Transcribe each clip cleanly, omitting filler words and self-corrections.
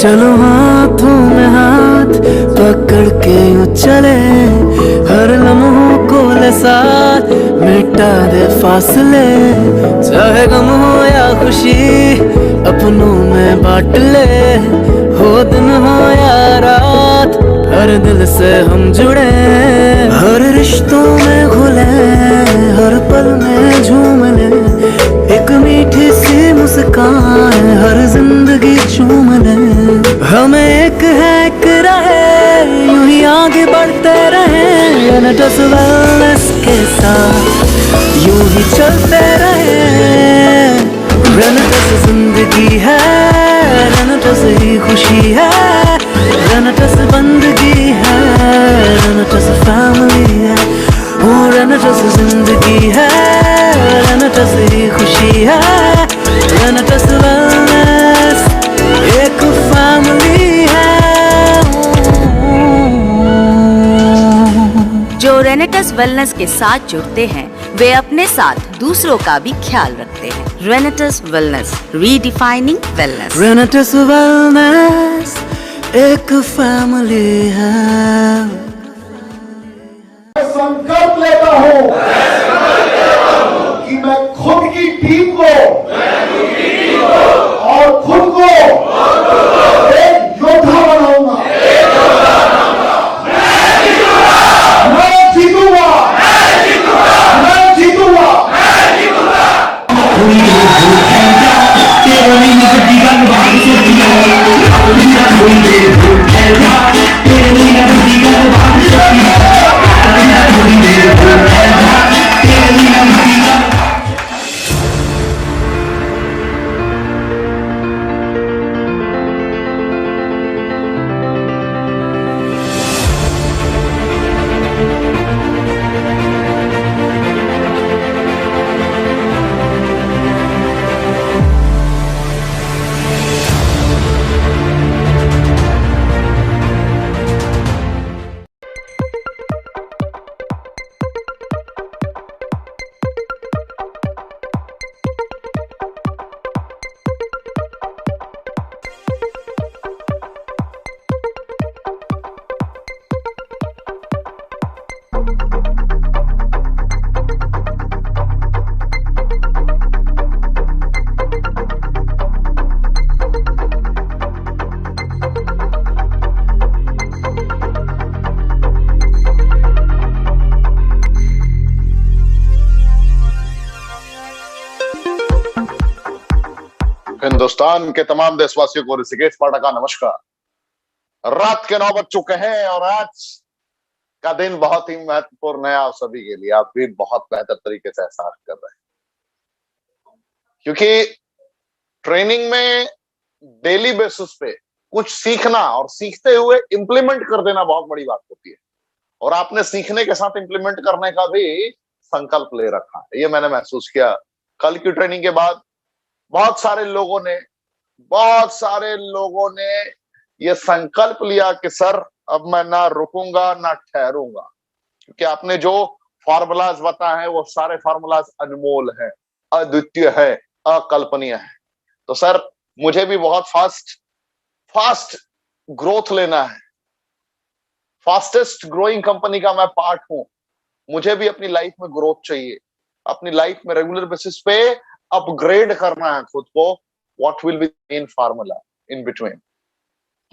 चलो हाथों में हाथ पकड़ के यूं चले, हर लम्हों को ले साथ मिटा दे फासले। चाहे गम हो या खुशी अपनों में बांट ले, हो दिन हो या रात हर दिल से हम जुड़े। हर रिश्तों में घुले, हर पल में झूम ले, एक मीठी सी मुस्कान हर जिंदगी चूम ले। हमें एक है एक रहे, यूं ही आगे बढ़ते रहे, रेनेटस वेलनेस के साथ यूं ही चलते रहे। रेनेटस जिंदगी है, रेनेटस ही खुशी है, रेनेटस बंदगी है, रेनेटस फैमिली है। ओ रेनेटस जिंदगी है, रेनेटस ही खुशी है, रेनेटस वेलनेस एक फैमिली है। जो रेनेटस वेलनेस के साथ जुड़ते हैं वे अपने साथ दूसरों का भी ख्याल रखते हैं। रेनेटस वेलनेस, रीडिफाइनिंग वेलनेस। रेनेटस वेलनेस एक फैमिली है। संकल्प लेता हूं कि मैं खुद की टीम को और खुद को एक योद्धा बनाऊंगा। मैं जीतूंगा, मैं जीतूंगा। हिंदुस्तान के तमाम देशवासियों को ऋषिकेश पाठक का नमस्कार। रात के 9 बज चुके हैं और आज का दिन बहुत ही महत्वपूर्ण है आप सभी के लिए। आप भी बहुत बेहतर तरीके से एहसास कर रहे हैं, क्योंकि ट्रेनिंग में डेली बेसिस पे कुछ सीखना और सीखते हुए इंप्लीमेंट कर देना बहुत बड़ी बात होती है। और आपने सीखने के साथ इंप्लीमेंट करने का भी संकल्प ले रखा है, ये मैंने महसूस किया। कल की ट्रेनिंग के बाद बहुत सारे लोगों ने ये संकल्प लिया कि सर अब मैं ना रुकूंगा ना ठहरूंगा, क्योंकि आपने जो फार्मूलाज बताए हैं वो सारे फार्मूलाज अनमोल हैं, अद्वितीय है, अकल्पनीय है। तो सर मुझे भी बहुत फास्ट ग्रोथ लेना है, फास्टेस्ट ग्रोइंग कंपनी का मैं पार्ट हूं। मुझे भी अपनी लाइफ में ग्रोथ चाहिए, अपनी लाइफ में रेगुलर बेसिस पे अपग्रेड करना है खुद को। What will be main formula in between,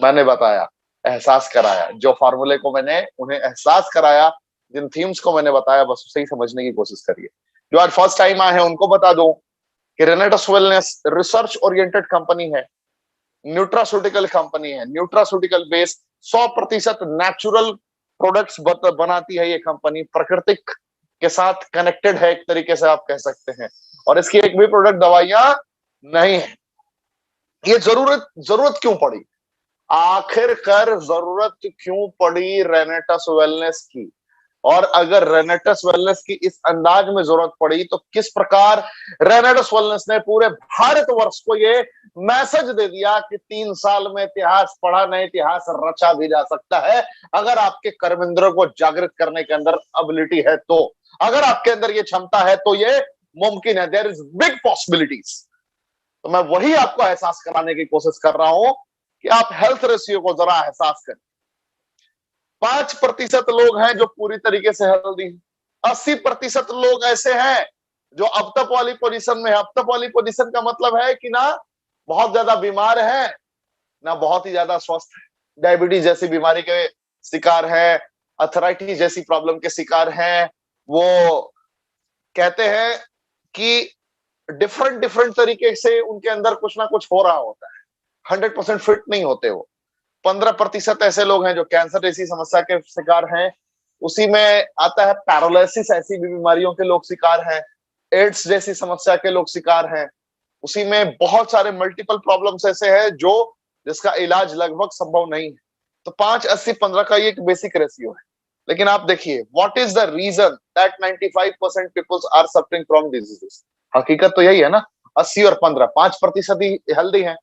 मैंने बताया, एहसास कराया। जो फार्मूले को मैंने उन्हें एहसास कराया, जिन थीम्स को मैंने बताया, बस उसे ही समझने की कोशिश करिए। जो आज फर्स्ट टाइम आए हैं उनको बता दो कि रेनेटस वेलनेस रिसर्च ओरिएंटेड कंपनी है, न्यूट्रास्यूटिकल कंपनी है। न्यूट्रास्यूटिकल बेस्ड 100% नेचुरल प्रोडक्ट्स बनाती है ये कंपनी। प्राकृतिक के साथ कनेक्टेड है एक तरीके से आप कह सकते हैं। और इसकी एक भी प्रोडक्ट दवाइयां नहीं है। ये जरूरत क्यों पड़ी, आखिरकार जरूरत क्यों पड़ी रेनेटस वेलनेस की? और अगर रेनेटस वेलनेस की इस अंदाज में जरूरत पड़ी तो किस प्रकार रेनेटस वेलनेस ने पूरे भारतवर्ष को ये मैसेज दे दिया कि 3 साल में इतिहास पढ़ा नहीं, इतिहास रचा भी जा सकता है अगर आपके कर्मेंद्रों को जागृत करने के अंदर एबिलिटी है तो। अगर आपके अंदर ये क्षमता है तो ये मुमकिन है, देयर इज बिग पॉसिबिलिटीज। तो मैं वही आपको एहसास कराने की कोशिश कर रहा हूं कि आप हेल्थ रेशियो को जरा एहसास करें। 5% लोग हैं जो पूरी तरीके से हेल्दी हैं। 80% लोग ऐसे हैं जो अब तक वाली पोजीशन में है। अब तक वाली पोजीशन का मतलब है कि ना बहुत ज्यादा बीमार है, ना बहुत ही ज्यादा स्वस्थ है। डायबिटीज जैसी बीमारी के शिकार है, अथराइटिस जैसी प्रॉब्लम के शिकार हैं। वो कहते हैं कि डिफरेंट डिफरेंट तरीके से उनके अंदर कुछ ना कुछ हो रहा होता है, 100% फिट नहीं होते वो। 15% ऐसे लोग हैं जो कैंसर जैसी समस्या के शिकार हैं। उसी में आता है पैरालिसिस, ऐसी भी बीमारियों के लोग शिकार हैं। एड्स जैसी समस्या के लोग शिकार हैं। उसी में बहुत सारे मल्टीपल प्रॉब्लम्स ऐसे हैं जो जिसका इलाज लगभग संभव नहीं है। तो 5-80-15 का ये एक बेसिक रेशियो है। लेकिन आप देखिए, what is the reason that 95% peoples are suffering from diseases? हकीकत तो यही है ना, 80 और 15, 5% ही हेल्दी हैं।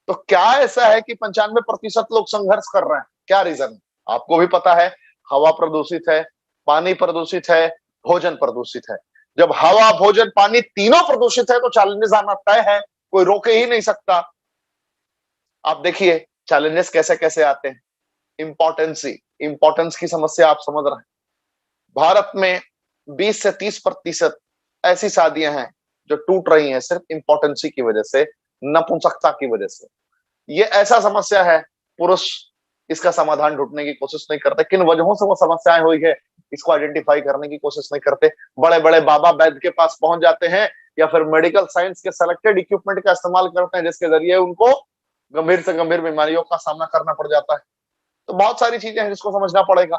तो क्या ऐसा है कि 95% लोग संघर्ष कर रहे हैं? क्या रीजन है? आपको भी पता है, हवा प्रदूषित है, पानी प्रदूषित है, भोजन प्रदूषित है। जब हवा, भोजन, पानी तीनों प्रदूषित है तो चैलेंजेस आना तय है, कोई रोके ही नहीं सकता। आप देखिए चैलेंजेस कैसे कैसे आते हैं। इंपॉर्टेंस की समस्या आप समझ रहे हैं। भारत में 20 से 30% ऐसी शादियां हैं जो टूट रही हैं सिर्फ इंपॉर्टेंसी की वजह से, नपुंसकता की वजह से। ये ऐसा समस्या है, पुरुष इसका समाधान ढूंढने की कोशिश नहीं करते। किन वजहों से वो समस्याएं हुई है इसको आइडेंटिफाई करने की कोशिश नहीं करते। बड़े बड़े बाबा वैद्य के पास पहुंच जाते हैं या फिर मेडिकल साइंस के सेलेक्टेड इक्विपमेंट का इस्तेमाल करते हैं जिसके जरिए उनको गंभीर से गंभीर बीमारियों का सामना करना पड़ जाता है। तो बहुत सारी चीजें हैं जिसको समझना पड़ेगा।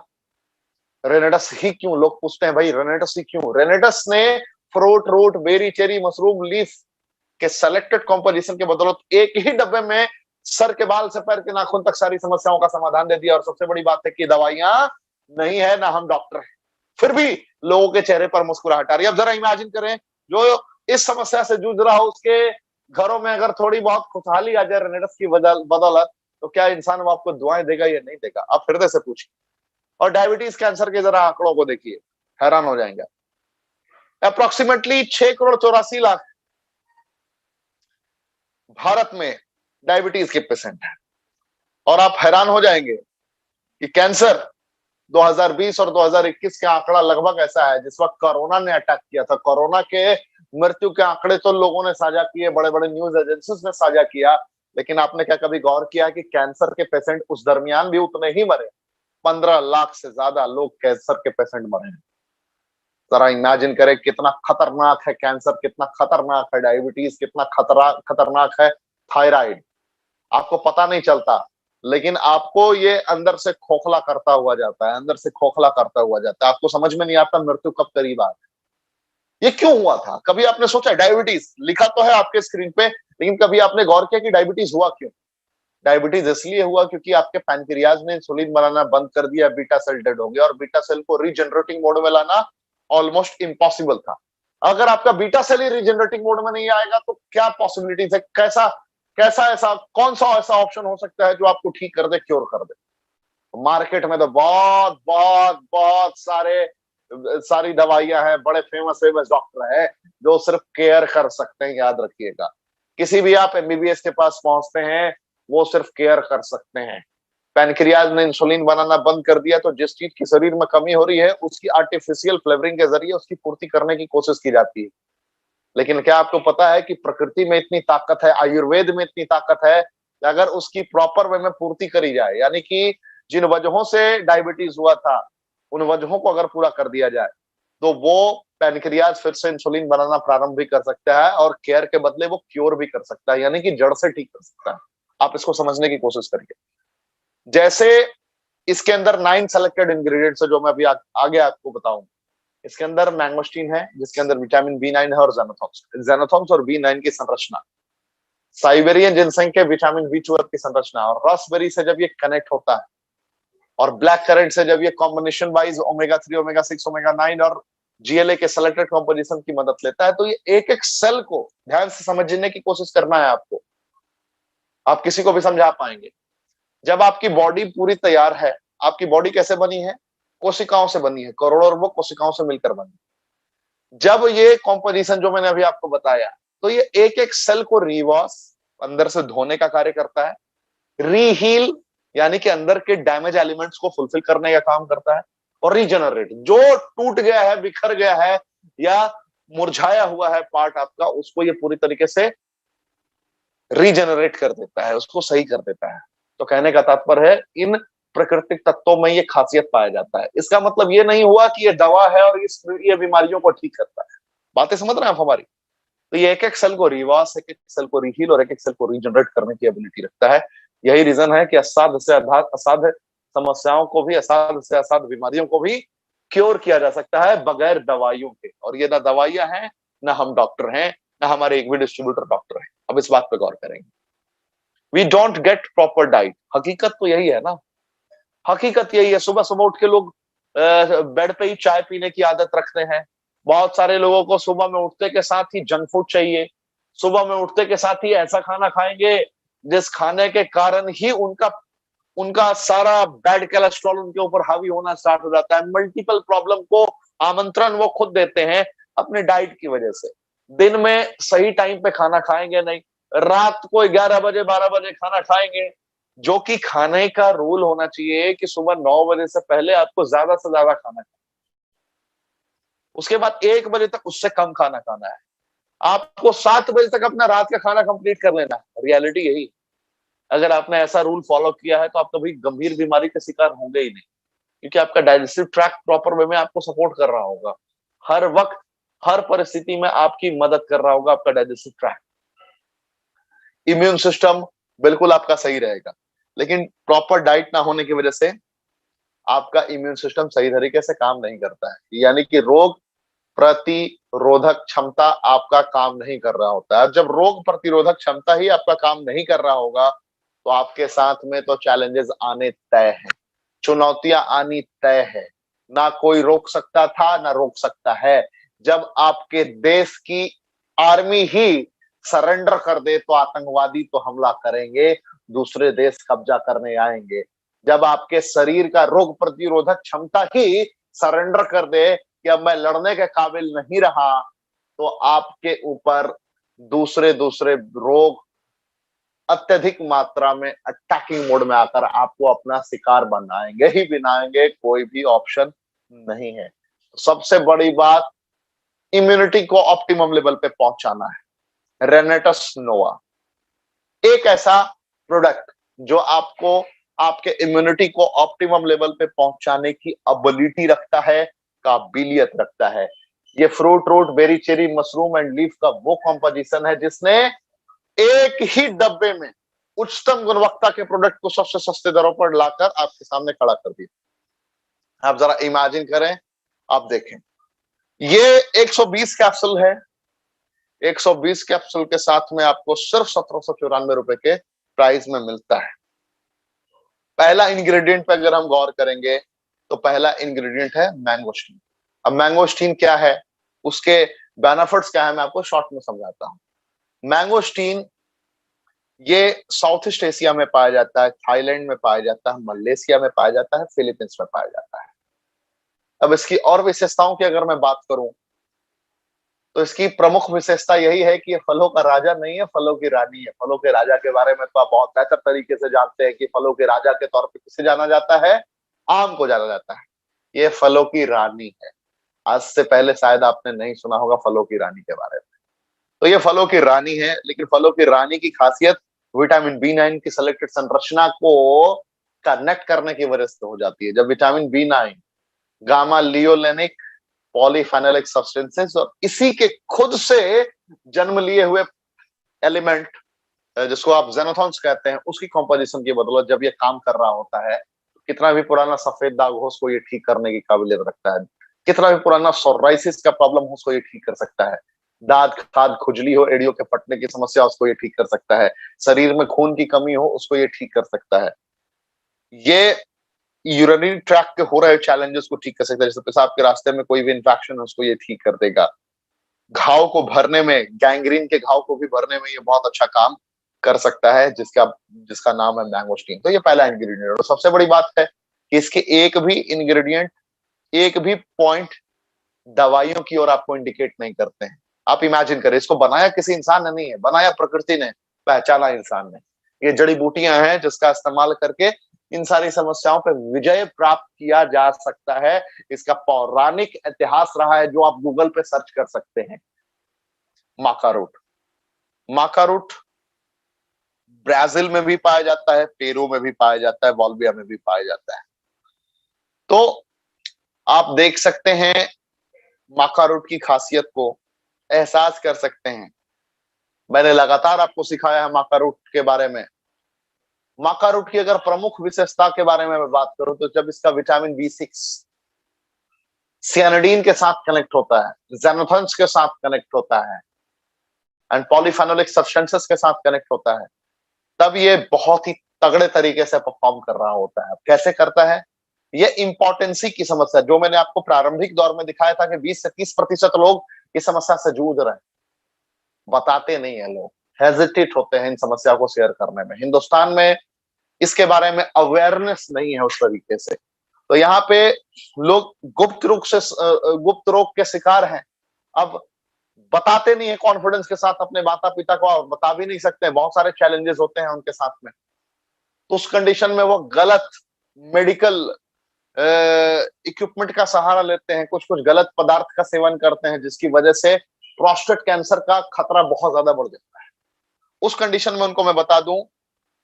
रेनेडस ही क्यों, लोग पूछते हैं भाई रेनेडस ही क्यों? रेनेडस ने fruit, root, berry, cherry, mushroom, leaf के सेलेक्टेड कॉम्पोजिशन के बदौलत एक ही डब्बे में सर के बाल से पैर के नाखून तक सारी समस्याओं का समाधान दे दिया। और सबसे बड़ी बात है कि दवाइयां नहीं है, ना हम डॉक्टर हैं, फिर भी लोगों के चेहरे पर मुस्कुराहट आ रही है। अब जरा इमेजिन करें, जो इस समस्या से जूझ रहा हो उसके घरों में अगर थोड़ी बहुत खुशहाली आ जाए रेनेडस की बदौलत, तो क्या इंसान वो आपको दुआएं देगा या नहीं देगा? आप हृदय से पूछिए। और डायबिटीज कैंसर के जरा आंकड़ों को देखिए, हैरान हो जाएंगे। अप्रोक्सीमेटली 6,84,00,000 भारत में डायबिटीज के पेशेंट हैं। और आप हैरान हो जाएंगे कि कैंसर 2020 और 2021 का आंकड़ा लगभग ऐसा है। जिस वक्त कोरोना ने अटैक किया था, कोरोना के मृत्यु के आंकड़े तो लोगों ने साझा किए, बड़े बड़े न्यूज एजेंसीज ने साझा किया, लेकिन आपने क्या कभी गौर किया कि कैंसर के पेशेंट उस दरमियान भी उतने ही मरे? 15 लाख से ज्यादा लोग कैंसर के पेशेंट मरे हैं। जरा इमेजिन करें कितना खतरनाक है कैंसर, कितना खतरनाक है डायबिटीज, कितना खतरनाक है थायराइड। आपको पता नहीं चलता, लेकिन आपको ये अंदर से खोखला करता हुआ जाता है, अंदर से खोखला करता हुआ जाता है। आपको समझ में नहीं आता मृत्यु कब करीब आ गई। ये क्यों हुआ था? कभी आपने सोचा? डायबिटीज लिखा तो है आपके स्क्रीन पे, लेकिन कभी आपने गौर किया कि डायबिटीज हुआ क्यों? डायबिटीज इसलिए हुआ क्योंकि आपके पैनक्रियाज ने इंसुलिन बनाना बंद कर दिया, बीटा सेल डेड हो गया, और बीटा सेल को रीजनरेटिंग मोड में लाना ऑलमोस्ट इम्पॉसिबल था। अगर आपका बीटा सेल ही रीजनरेटिंग मोड में नहीं आएगा तो क्या पॉसिबिलिटीज है? कैसा कैसा ऐसा कौन सा ऐसा ऑप्शन हो सकता है जो आपको ठीक कर दे, क्योर कर दे? मार्केट में तो बहुत बहुत बहुत सारी दवाइयां हैं, बड़े फेमस फेमस डॉक्टर है जो सिर्फ केयर कर सकते हैं। याद रखिएगा, किसी भी आप एमबीबीएस के पास पहुंचते हैं वो सिर्फ केयर कर सकते हैं। पैनक्रियाज ने इंसुलिन बनाना बंद कर दिया तो जिस चीज की शरीर में कमी हो रही है उसकी आर्टिफिशियल फ्लेवरिंग के जरिए उसकी पूर्ति करने की कोशिश की जाती है। लेकिन क्या आपको पता है कि प्रकृति में इतनी ताकत है, आयुर्वेद में इतनी ताकत है कि अगर उसकी प्रॉपर वे में पूर्ति करी जाए, यानी कि जिन वजहों से डायबिटीज हुआ था उन वजहों को अगर पूरा कर दिया जाए, तो वो पैनक्रियाज फिर से इंसुलिन बनाना प्रारंभ भी कर सकता है और केयर के बदले वो क्योर भी कर सकता है, यानी कि जड़ से ठीक कर सकता है। आप इसको समझने की कोशिश करिए। जैसे इसके अंदर 9 सेलेक्टेड इंग्रेडिएंट्स है जो मैं अभी आगे आपको बताऊंगा। इसके अंदर मैंगोस्टीन है जिसके अंदर विटामिन B9 है, और जेनोथॉक्स और B9 की संरचना, साइबेरियन जिनसेंग के विटामिन B12 की संरचना, और रास्पबेरी से जब ये कनेक्ट होता है और ब्लैक करंट से जब ये combination wise omega 3, omega 6, omega 9 और GLA के सेलेक्टेड कॉम्पोजिशन की मदद लेता है, तो ये एक एक सेल को ध्यान से समझने की कोशिश करना है आपको। आप किसी को भी समझा पाएंगे। जब आपकी बॉडी पूरी तैयार है, आपकी बॉडी कैसे बनी है? कोशिकाओं से बनी है, करोड़ों अरबों कोशिकाओं से मिलकर बनी। जब ये कॉम्पोजिशन जो मैंने अभी आपको बताया, तो ये एक एक सेल को रिवॉश, अंदर से धोने का कार्य करता है, रीहील यानी कि अंदर के डैमेज एलिमेंट्स को फुलफिल करने का काम करता है, और रीजनरेट जो टूट गया है, बिखर गया है या मुरझाया हुआ है पार्ट आपका, उसको ये पूरी तरीके से रीजनरेट कर देता है, उसको सही कर देता है। तो कहने का तात्पर्य है इन प्राकृतिक तत्वों में ये खासियत पाया जाता है। इसका मतलब ये नहीं हुआ कि ये दवा है और ये बीमारियों को ठीक करता है। बातें समझ रहे हैं आप हमारी? तो ये एक एक सेल को रिवास, एक एक सेल को रीहील और एक एक सेल को रीजनरेट करने की एबिलिटी रखता है। यही रीजन है कि असाध्य से असाध्य समस्याओं को भी, असाध्य से असाध्य बीमारियों को भी क्योर किया जा सकता है बगैर दवाइयों के। और ये ना दवाइयां हैं, ना हम डॉक्टर हैं, ना हमारे एक भी डिस्ट्रीब्यूटर डॉक्टर हैं। अब इस बात पे गौर करेंगे। We don't get proper diet. हकीकत तो यही है ना, हकीकत यही है। सुबह सुबह उठ के लोग बेड पे ही चाय पीने की आदत रखते हैं। बहुत सारे लोगों को सुबह में उठते के साथ ही जंक फूड चाहिए। सुबह में उठते के साथ ही ऐसा खाना खाएंगे जिस खाने के कारण ही उनका उनका सारा बैड कोलेस्ट्रॉल उनके ऊपर हावी होना स्टार्ट हो जाता है। मल्टीपल प्रॉब्लम को आमंत्रण वो खुद देते हैं अपने डाइट की वजह से। दिन में सही टाइम पे खाना खाएंगे नहीं, रात को 11 बजे 12 बजे खाना खाएंगे, जो कि खाने का रूल होना चाहिए कि सुबह 9 बजे से पहले आपको ज्यादा से ज्यादा खाना खाना, उसके बाद 1 बजे तक उससे कम खाना खाना है। आपको 7 बजे तक अपना रात का खाना कंप्लीट कर लेना है। रियलिटी यही। अगर आपने ऐसा रूल फॉलो किया है तो आप कभी गंभीर बीमारी का शिकार होंगे ही नहीं, क्योंकि आपका डाइजेस्टिव ट्रैक्ट प्रॉपर वे में आपको सपोर्ट कर रहा होगा। हर वक्त, हर परिस्थिति में आपकी मदद कर रहा होगा आपका डाइजेस्टिव ट्रैक्ट। इम्यून सिस्टम बिल्कुल आपका सही रहेगा, लेकिन प्रॉपर डाइट ना होने की वजह से आपका इम्यून सिस्टम सही तरीके से काम नहीं करता है। यानी कि रोग प्रतिरोधक क्षमता आपका काम नहीं कर रहा होता है। जब रोग प्रतिरोधक क्षमता ही आपका काम नहीं कर रहा होगा तो आपके साथ में तो चैलेंजेस आने तय हैं, चुनौतियां आनी तय है। ना कोई रोक सकता था, ना रोक सकता है। जब आपके देश की आर्मी ही सरेंडर कर दे तो आतंकवादी तो हमला करेंगे, दूसरे देश कब्जा करने आएंगे। जब आपके शरीर का रोग प्रतिरोधक क्षमता ही सरेंडर कर दे कि अब मैं लड़ने के काबिल नहीं रहा, तो आपके ऊपर दूसरे दूसरे रोग अत्यधिक मात्रा में अटैकिंग मोड में आकर आपको अपना शिकार बनाएंगे ही बनाएंगे। कोई भी ऑप्शन नहीं है। सबसे बड़ी बात, इम्यूनिटी को ऑप्टिमम लेवल पे पहुंचाना है। रेनेटस नोवा एक ऐसा प्रोडक्ट जो आपको आपके इम्यूनिटी को ऑप्टिमम लेवल पे पहुंचाने की एबिलिटी रखता है, काबिलियत रखता है। ये fruit, root, berry, cherry, mushroom and leaf का वो कॉम्पोजिशन है जिसने एक ही डब्बे में उच्चतम गुणवत्ता के प्रोडक्ट को सबसे सस्ते दरों पर लाकर आपके सामने खड़ा कर दिया। आप जरा इमेजिन करें, आप देखें, ये 120 कैप्सूल है। 120 कैप्सूल के साथ में आपको सिर्फ 1794 रुपए के प्राइस में मिलता है। पहला इंग्रेडिएंट पे अगर हम गौर करेंगे तो पहला इंग्रेडिएंट है मैंगोस्टीन। अब मैंगोस्टीन क्या है, उसके बेनिफिट्स क्या है, मैं आपको शॉर्ट में समझाता हूं। मैंगोस्टीन ये साउथ ईस्ट एशिया में पाया जाता है, थाईलैंड में पाया जाता है, मलेशिया में पाया जाता है, फिलीपींस में पाया जाता है। अब इसकी और विशेषताओं की अगर मैं बात करूं तो इसकी प्रमुख विशेषता यही है कि ये फलों का राजा नहीं है, फलों की रानी है। फलों के राजा के बारे में तो आप बहुत बेहतर तरीके से जानते हैं कि फलों के राजा के तौर पर किसे जाना जाता है, आम को जाना जाता है। ये फलों की रानी है। आज से पहले शायद आपने नहीं सुना होगा फलों की रानी के बारे में। तो ये फलों की रानी है, लेकिन फलों की रानी की खासियत विटामिन B9 की सेलेक्टेड संरचना को कनेक्ट करने की वजह से हो जाती है। जब vitamin B9 gamma लियोलेनिक polyphenolic substances और इसी के खुद से जन्म लिए हुए एलिमेंट जिसको आप जेनोथॉन्स कहते हैं, उसकी कंपोजिशन की बदौलत जब ये काम कर रहा होता है, कितना भी पुराना सफेद दाग हो उसको ये ठीक करने की काबिलियत रखता है। कितना भी पुराना सोराइसिस का प्रॉब्लम हो उसको ये ठीक कर सकता है। दांत खाद खुजली हो, एड़ियों के फटने की समस्या, उसको ये ठीक कर सकता है। शरीर में खून की कमी हो, उसको ये ठीक कर सकता है। ये यूरिनरी ट्रैक्ट के हो रहे चैलेंजेस को ठीक कर सकता है। जैसे पेशाब के रास्ते में कोई भी इंफेक्शन है उसको ये ठीक कर देगा। घाव को भरने में, गैंग्रीन के घाव को भी भरने में ये बहुत अच्छा काम कर सकता है, जिसका नाम है मैंगोस्टीन। तो ये पहला इंग्रेडिएंट। और सबसे बड़ी बात है कि इसके एक भी इंग्रेडिएंट, एक भी पॉइंट दवाइयों की ओर आपको इंडिकेट नहीं करते हैं। आप इमेजिन करें, इसको बनाया किसी इंसान ने नहीं है, बनाया प्रकृति ने, पहचाना इंसान ने। ये जड़ी बूटियां हैं जिसका इस्तेमाल करके इन सारी समस्याओं पे विजय प्राप्त किया जा सकता है। इसका पौराणिक इतिहास रहा है जो आप गूगल पे सर्च कर सकते हैं। माका रूट, माका रूट ब्राजील में भी पाया जाता है, पेरू में भी पाया जाता है, बोलिविया में भी पाया जाता है। तो आप देख सकते हैं माका रूट की खासियत को, एहसास कर सकते हैं। मैंने लगातार आपको सिखाया है माका रूट के बारे में। माका रूट की अगर प्रमुख विशेषता के बारे में मैं बात करूं तो जब इसका विटामिन B6 सियानिडीन के साथ कनेक्ट होता है, ज़ैनोथन्स के साथ कनेक्ट होता है एंड पॉलीफेनोलिक सब्सटेंसेस के साथ कनेक्ट होता है, तब ये बहुत ही तगड़े तरीके से परफॉर्म कर रहा होता है। कैसे करता है? ये इंपॉर्टेंसी की समस्या जो मैंने आपको प्रारंभिक दौर में दिखाया था कि 20 से 30% लोग इस समस्या से जूझ रहे हैं, बताते नहीं है, लोग हेजिटेट होते हैं इन समस्या को शेयर करने में। हिंदुस्तान में इसके बारे में अवेयरनेस नहीं है उस तरीके से, तो यहाँ पे लोग गुप्त रोग के शिकार हैं। अब बताते नहीं है कॉन्फिडेंस के साथ अपने माता पिता को, और बता भी नहीं सकते, बहुत सारे चैलेंजेस होते हैं उनके साथ में। तो उस कंडीशन में वो गलत मेडिकल इक्विपमेंट का सहारा लेते हैं, कुछ कुछ गलत पदार्थ का सेवन करते हैं, जिसकी वजह से प्रोस्टेट कैंसर का खतरा बहुत ज्यादा बढ़ जाता है। उस कंडीशन में उनको मैं बता दूं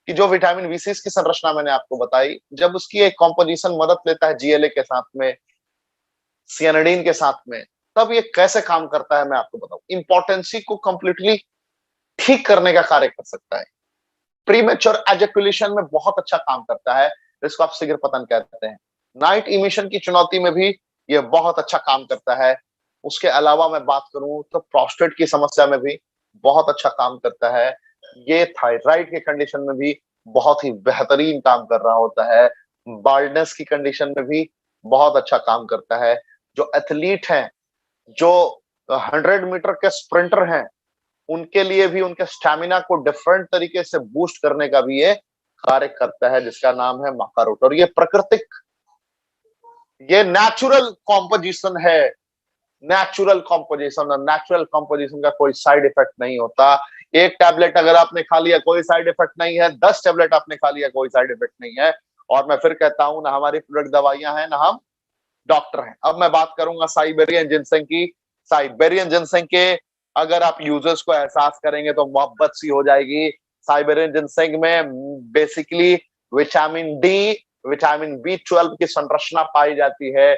कि जो विटामिन B6 की संरचना मैंने आपको बताई, जब उसकी एक कॉम्पोजिशन मदद लेता है GLA के साथ में, सियानिडीन के साथ में, तब ये कैसे काम करता है मैं आपको बताऊं। इंपॉर्टेंसी को कंप्लीटली ठीक करने का कार्य कर सकता है। प्रीमेच्योर एजैकुलेशन में बहुत अच्छा काम करता है, जिसको आप शीघ्र पतन कहते हैं। नाइट इमिशन की चुनौती में भी ये बहुत अच्छा काम करता है। उसके अलावा मैं बात करूं तो प्रोस्टेट की समस्या में भी बहुत अच्छा काम करता है। ये थायराइड के कंडीशन में भी बहुत ही बेहतरीन काम कर रहा होता है। बाल्डनेस की कंडीशन में भी बहुत अच्छा काम करता है। जो एथलीट हैं, जो 100 मीटर के स्प्रिंटर हैं, उनके लिए भी उनके स्टैमिना को डिफरेंट तरीके से बूस्ट करने का भी ये कार्य करता है, जिसका नाम है माका रूट। और ये प्राकृतिक, ये नेचुरल कॉम्पोजिशन है, नेचुरल कॉम्पोजिशन। और नेचुरल कॉम्पोजिशन का कोई साइड इफेक्ट नहीं होता। एक टैबलेट अगर आपने खा लिया कोई साइड इफेक्ट नहीं है, 10 टैबलेट आपने खा लिया कोई साइड इफेक्ट नहीं है। और मैं फिर कहता हूं, ना हमारी प्रोडक्ट दवाइयां हैं, ना हम डॉक्टर हैं। अब मैं बात करूंगा साइबेरियन जिनसेंग की। साइबेरियन जिनसेंग के अगर आप यूजर्स को एहसास करेंगे तो मोहब्बत सी हो जाएगी। साइबेरियन जिनसेंग में basically vitamin D, vitamin B12 की संरचना पाई जाती है,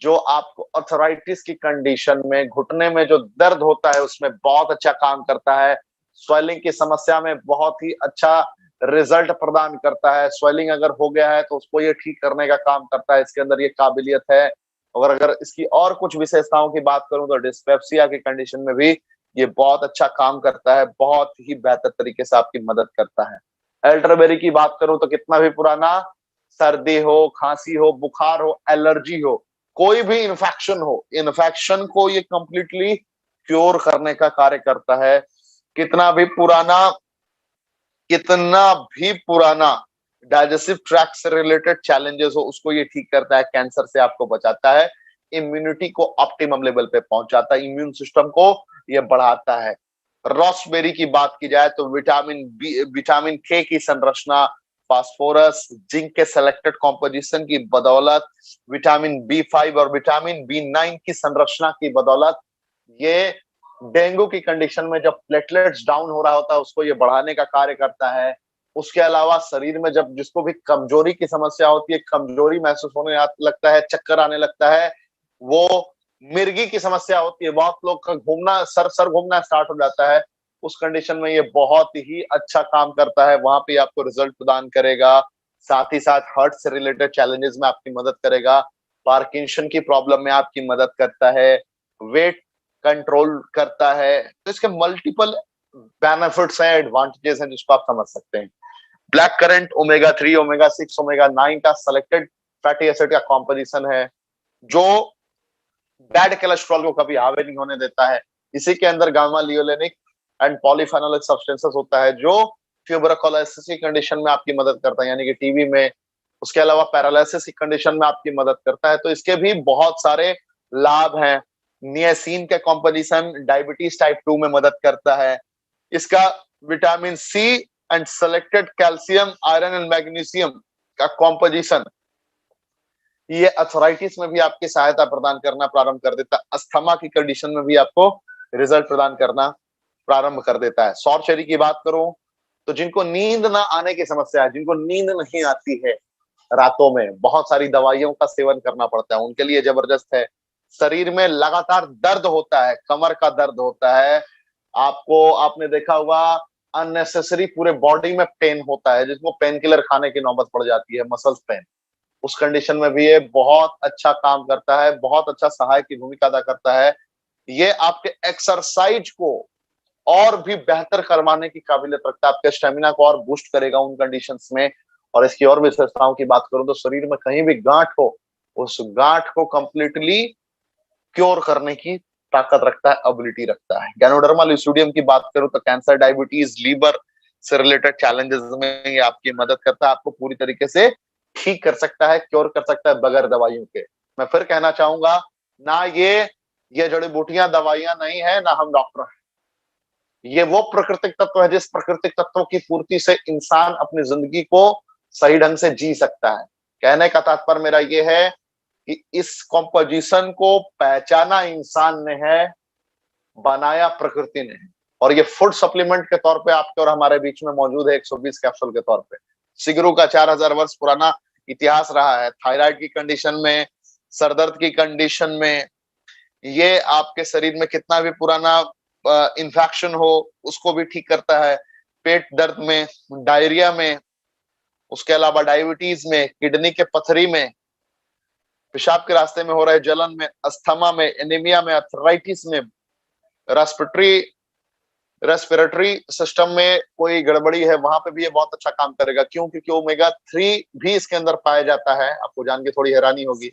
जो आपको अर्थराइटिस की कंडीशन में, घुटने में जो दर्द होता है उसमें बहुत अच्छा काम करता है। स्वेलिंग की समस्या में बहुत ही अच्छा रिजल्ट प्रदान करता है। स्वेलिंग अगर हो गया है तो उसको ये ठीक करने का काम करता है, इसके अंदर ये काबिलियत है। और अगर इसकी और कुछ विशेषताओं की बात करूं तो डिस्पेप्सिया की कंडीशन में भी ये बहुत अच्छा काम करता है, बहुत ही बेहतर तरीके से आपकी मदद करता है। एल्डरबेरी की बात करूं तो कितना भी पुराना, सर्दी हो, खांसी हो, बुखार हो, एलर्जी हो, कोई भी इन्फेक्शन हो, इन्फेक्शन को ये कंप्लीटली क्योर करने का कार्य करता है। कितना भी पुराना डाइजेस्टिव ट्रैक्ट से रिलेटेड चैलेंजेस हो, उसको ये ठीक करता है, कैंसर से आपको बचाता है, इम्यूनिटी को ऑप्टिमम लेवल पे पहुंचाता है, इम्यून सिस्टम को ये बढ़ाता है। रॉसबेरी की बात की जाए तो विटामिन K की संरचना, फास्फोरस, जिंक के सेलेक्टेड कॉम्पोजिशन की बदौलत, विटामिन B5 और विटामिन B9 की संरचना की बदौलत, ये डेंगू की कंडीशन में जब प्लेटलेट्स डाउन हो रहा होता है उसको ये बढ़ाने का कार्य करता है। उसके अलावा शरीर में जब जिसको भी कमजोरी की समस्या होती है, कमजोरी महसूस होने लगता है, चक्कर आने लगता है, वो मिर्गी की समस्या होती है, बहुत लोग का घूमना, सर घूमना स्टार्ट हो जाता है, उस कंडीशन में ये बहुत ही अच्छा काम करता है, वहां पे आपको रिजल्ट प्रदान करेगा। साथ ही साथ हार्ट से रिलेटेड चैलेंजेस में आपकी मदद करेगा, पार्किंसन की प्रॉब्लम में आपकी मदद करता है, वेट कंट्रोल करता है। तो इसके मल्टीपल बेनिफिट्स हैं, एडवांटेजेस हैं, जिसको आप समझ सकते हैं। Black currant omega 3, omega 6, omega 9 का सेलेक्टेड फैटी एसिड का कॉम्पोजिशन है, जो बैड कोलेस्ट्रॉल को कभी हावी नहीं होने देता है। इसी के अंदर गामा लियोलेनिक एंड पॉलीफेनोलिक सब्सटेंसेस होता है, जो ट्यूबरकुलोसिस की कंडीशन में आपकी मदद करता है, यानी कि टीबी में। उसके अलावा पैरालिसिस की कंडीशन में आपकी मदद करता है। तो इसके भी बहुत सारे लाभ हैं। नियासिन का कॉम्पोजिशन डायबिटीज टाइप 2 में मदद करता है। इसका vitamin C and selected calcium, iron and magnesium का कॉम्पोजिशन ये अर्थराइटिस में भी आपकी सहायता प्रदान करना प्रारंभ कर देता है। अस्थमा की कंडीशन में भी आपको रिजल्ट प्रदान करना प्रारंभ कर देता है। सौर चेरी की बात करूं तो जिनको नींद ना आने की समस्या है, जिनको नींद नहीं आती है रातों में, बहुत सारी दवाइयों का सेवन करना पड़ता है, उनके लिए जबरदस्त है। शरीर में लगातार दर्द होता है, कमर का दर्द होता है, आपने देखा होगा अननेसेसरी पूरे बॉडी में पेन होता है, जिसको पेन किलर खाने की नौबत पड़ जाती है, मसल्स पेन, उस कंडीशन में भी ये बहुत अच्छा काम करता है, बहुत अच्छा सहायक की भूमिका अदा करता है। ये आपके एक्सरसाइज को और भी बेहतर करवाने की काबिलियत रखता है, आपके स्टेमिना को और बूस्ट करेगा उन कंडीशंस में। और इसकी और विशेषताओं की बात करूं तो शरीर में कहीं भी गांठ हो, उस गांठ को कंप्लीटली क्योर करने की ताकत रखता है, एबिलिटी रखता है। गैनोडर्मा लुसिडियम की बात करूं तो कैंसर, डायबिटीज, लीवर से रिलेटेड चैलेंजेस में ये आपकी मदद करता है, आपको पूरी तरीके से ठीक कर सकता है, क्योर कर सकता है बगैर दवाइयों के। मैं फिर कहना चाहूंगा, ना ये जड़ी बूटियां दवाइयां नहीं है, ना हम डॉक्टर हैं। ये वो प्राकृतिक तत्व है जिस प्राकृतिक तत्वों की पूर्ति से इंसान अपनी जिंदगी को सही ढंग से जी सकता है। कहने का तात्पर्य मेरा ये है कि इस कॉम्पोजिशन को पहचाना इंसान ने है, बनाया प्रकृति ने है, और ये फूड सप्लीमेंट के तौर पे आपके और हमारे बीच में मौजूद है 120 कैप्सूल के तौर पे। सिगरू का 4000 वर्ष पुराना इतिहास रहा है। थायराइड की कंडीशन में, सरदर्द की कंडीशन में, ये आपके शरीर में कितना भी पुराना इन्फेक्शन हो उसको भी ठीक करता है। पेट दर्द में, डायरिया में, उसके अलावा डायबिटीज में, किडनी के पथरी में, पेशाब के रास्ते में हो रहे जलन में, अस्थमा में, एनीमिया में, अर्थराइटिस में, रेस्पिरेटरी सिस्टम में कोई गड़बड़ी है, वहां पे भी ये बहुत अच्छा काम करेगा। क्यों? क्योंकि ओमेगा 3 भी इसके अंदर पाया जाता है, आपको जान के थोड़ी हैरानी होगी।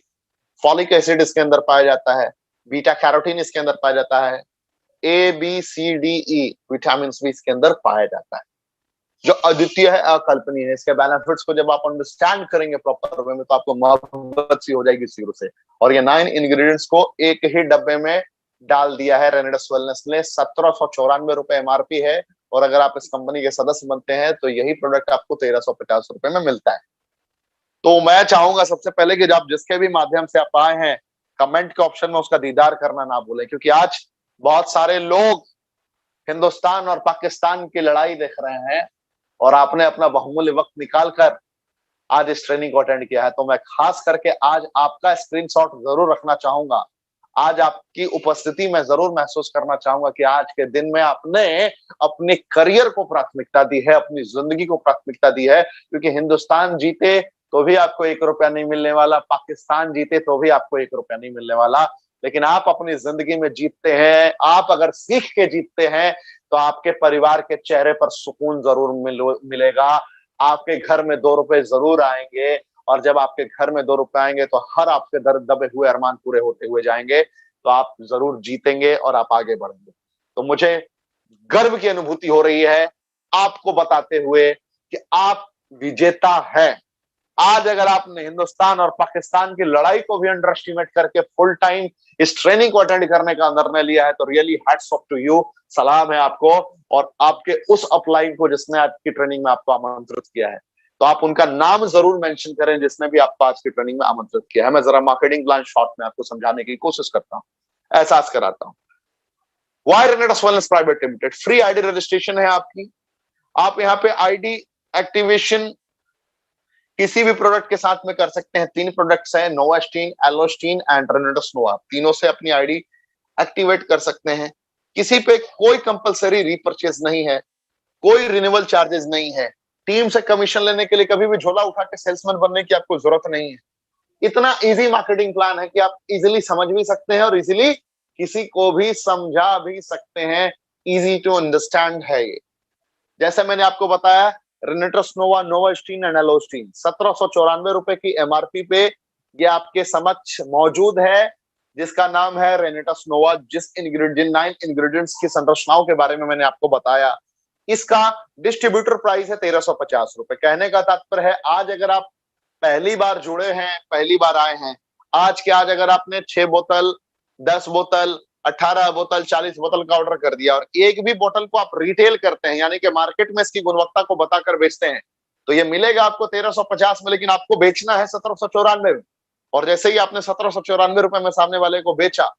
फॉलिक एसिड इसके अंदर पाया जाता है, बीटा कैरोटीन इसके अंदर पाया जाता है, A B C D E vitamin भी इसके अंदर पाया जाता है, जो अद्वितीय है, अकल्पनीय है। इसके बेनिफिट्स को जब आप अंडरस्टैंड करेंगे प्रॉपर वे में तो आपको मोहब्बत सी हो जाएगी शुरू से। और ये 9 इंग्रेडिएंट्स को एक ही डब्बे में डाल दिया है रेनेडस वेलनेस ने। 1794 रुपए एमआरपी है, और अगर आप इस कंपनी के सदस्य बनते हैं तो यही प्रोडक्ट आपको 1350 रुपए में मिलता है। तो मैं चाहूंगा सबसे पहले कि आप जिसके भी माध्यम से आप आए हैं, कमेंट के ऑप्शन में उसका दीदार करना ना भूलें, क्योंकि आज बहुत सारे लोग हिंदुस्तान और पाकिस्तान की लड़ाई देख रहे हैं, और आपने अपना बहुमूल्य वक्त निकालकर आज इस ट्रेनिंग को अटेंड किया है। तो मैं खास करके आज आपका स्क्रीनशॉट जरूर रखना चाहूंगा, आज आपकी उपस्थिति में जरूर महसूस करना चाहूंगा कि आज के दिन में आपने अपने करियर को प्राथमिकता दी है, अपनी जिंदगी को प्राथमिकता दी है। क्योंकि हिंदुस्तान जीते तो भी आपको 1 रुपया नहीं मिलने वाला, पाकिस्तान जीते तो भी आपको 1 रुपया नहीं मिलने वाला, लेकिन आप अपनी जिंदगी में जीतते हैं। आप अगर सीख के जीतते हैं तो आपके परिवार के चेहरे पर सुकून जरूर मिलेगा, आपके घर में 2 रुपए जरूर आएंगे, और जब आपके घर में 2 रुपए आएंगे तो हर आपके दबे हुए अरमान पूरे होते हुए जाएंगे। तो आप जरूर जीतेंगे और आप आगे बढ़ेंगे। तो मुझे गर्व की अनुभूति हो रही है आपको बताते हुए कि आप विजेता हैं। आज अगर आपने हिंदुस्तान और पाकिस्तान की लड़ाई को भी अंडर एस्टिमेट करके फुल टाइम इस ट्रेनिंग को अटेंड करने का निर्णय लिया है, तो really hats off to you, सलाम है आपको और आपके उस अपलाइन को जिसने आज की ट्रेनिंग में आपको आमंत्रित किया है। तो आप उनका नाम जरूर मेंशन करें जिसने भी आपको आज की ट्रेनिंग में आमंत्रित किया है। मैं जरा मार्केटिंग प्लान शॉर्ट में आपको समझाने की कोशिश करता हूँ, एहसास कराता हूँ। वाई रेनेडस wellness private limited, free ID registration है आपकी। आप यहाँ पे आईडी एक्टिवेशन किसी भी प्रोडक्ट के साथ में कर सकते हैं। 3 प्रोडक्ट्स हैं, नोवास्टीन, एलोस्टीन एंड रेनेडस नोवा। तीनों से अपनी आईडी एक्टिवेट कर सकते हैं। किसी पे कोई कंपलसरी रीपर्चेज नहीं है, कोई रिन्यूअल चार्जेस नहीं है। टीम से कमीशन लेने के लिए कभी भी झोला उठा के सेल्समैन बनने की आपको जरूरत नहीं है। इतना इजी मार्केटिंग प्लान है कि आप इजीली समझ भी सकते हैं और इजीली किसी को भी समझा भी सकते हैं। इजी टू अंडरस्टैंड है ये। जैसे मैंने आपको बताया, रेनेडस नोवा, नोवास्टीन एंड एलोस्टीन 1794 रुपए की एमआरपी पे ये आपके समक्ष मौजूद है, जिसका नाम है रेनेडस नोवा। जिस इंग्रेडिएंट 9 इंग्रेडिएंट्स की संरचनाओं के बारे में मैंने आपको बताया, इसका डिस्ट्रीब्यूटर प्राइस है 1350 रुपए। कहने का तात्पर्य है, आज अगर आप पहली बार जुड़े हैं, पहली बार आए हैं, आज के आज अगर आपने 6 बोतल, 10 बोतल, 18 बोतल 40 बोतल का ऑर्डर कर दिया और एक भी बोतल को आप रिटेल करते हैं, यानी कि मार्केट में इसकी गुणवत्ता को बताकर बेचते हैं, तो ये मिलेगा आपको 1350 में, लेकिन आपको बेचना है 1794 में। और जैसे ही आपने 1794 रुपए में सामने वाले को बेचा,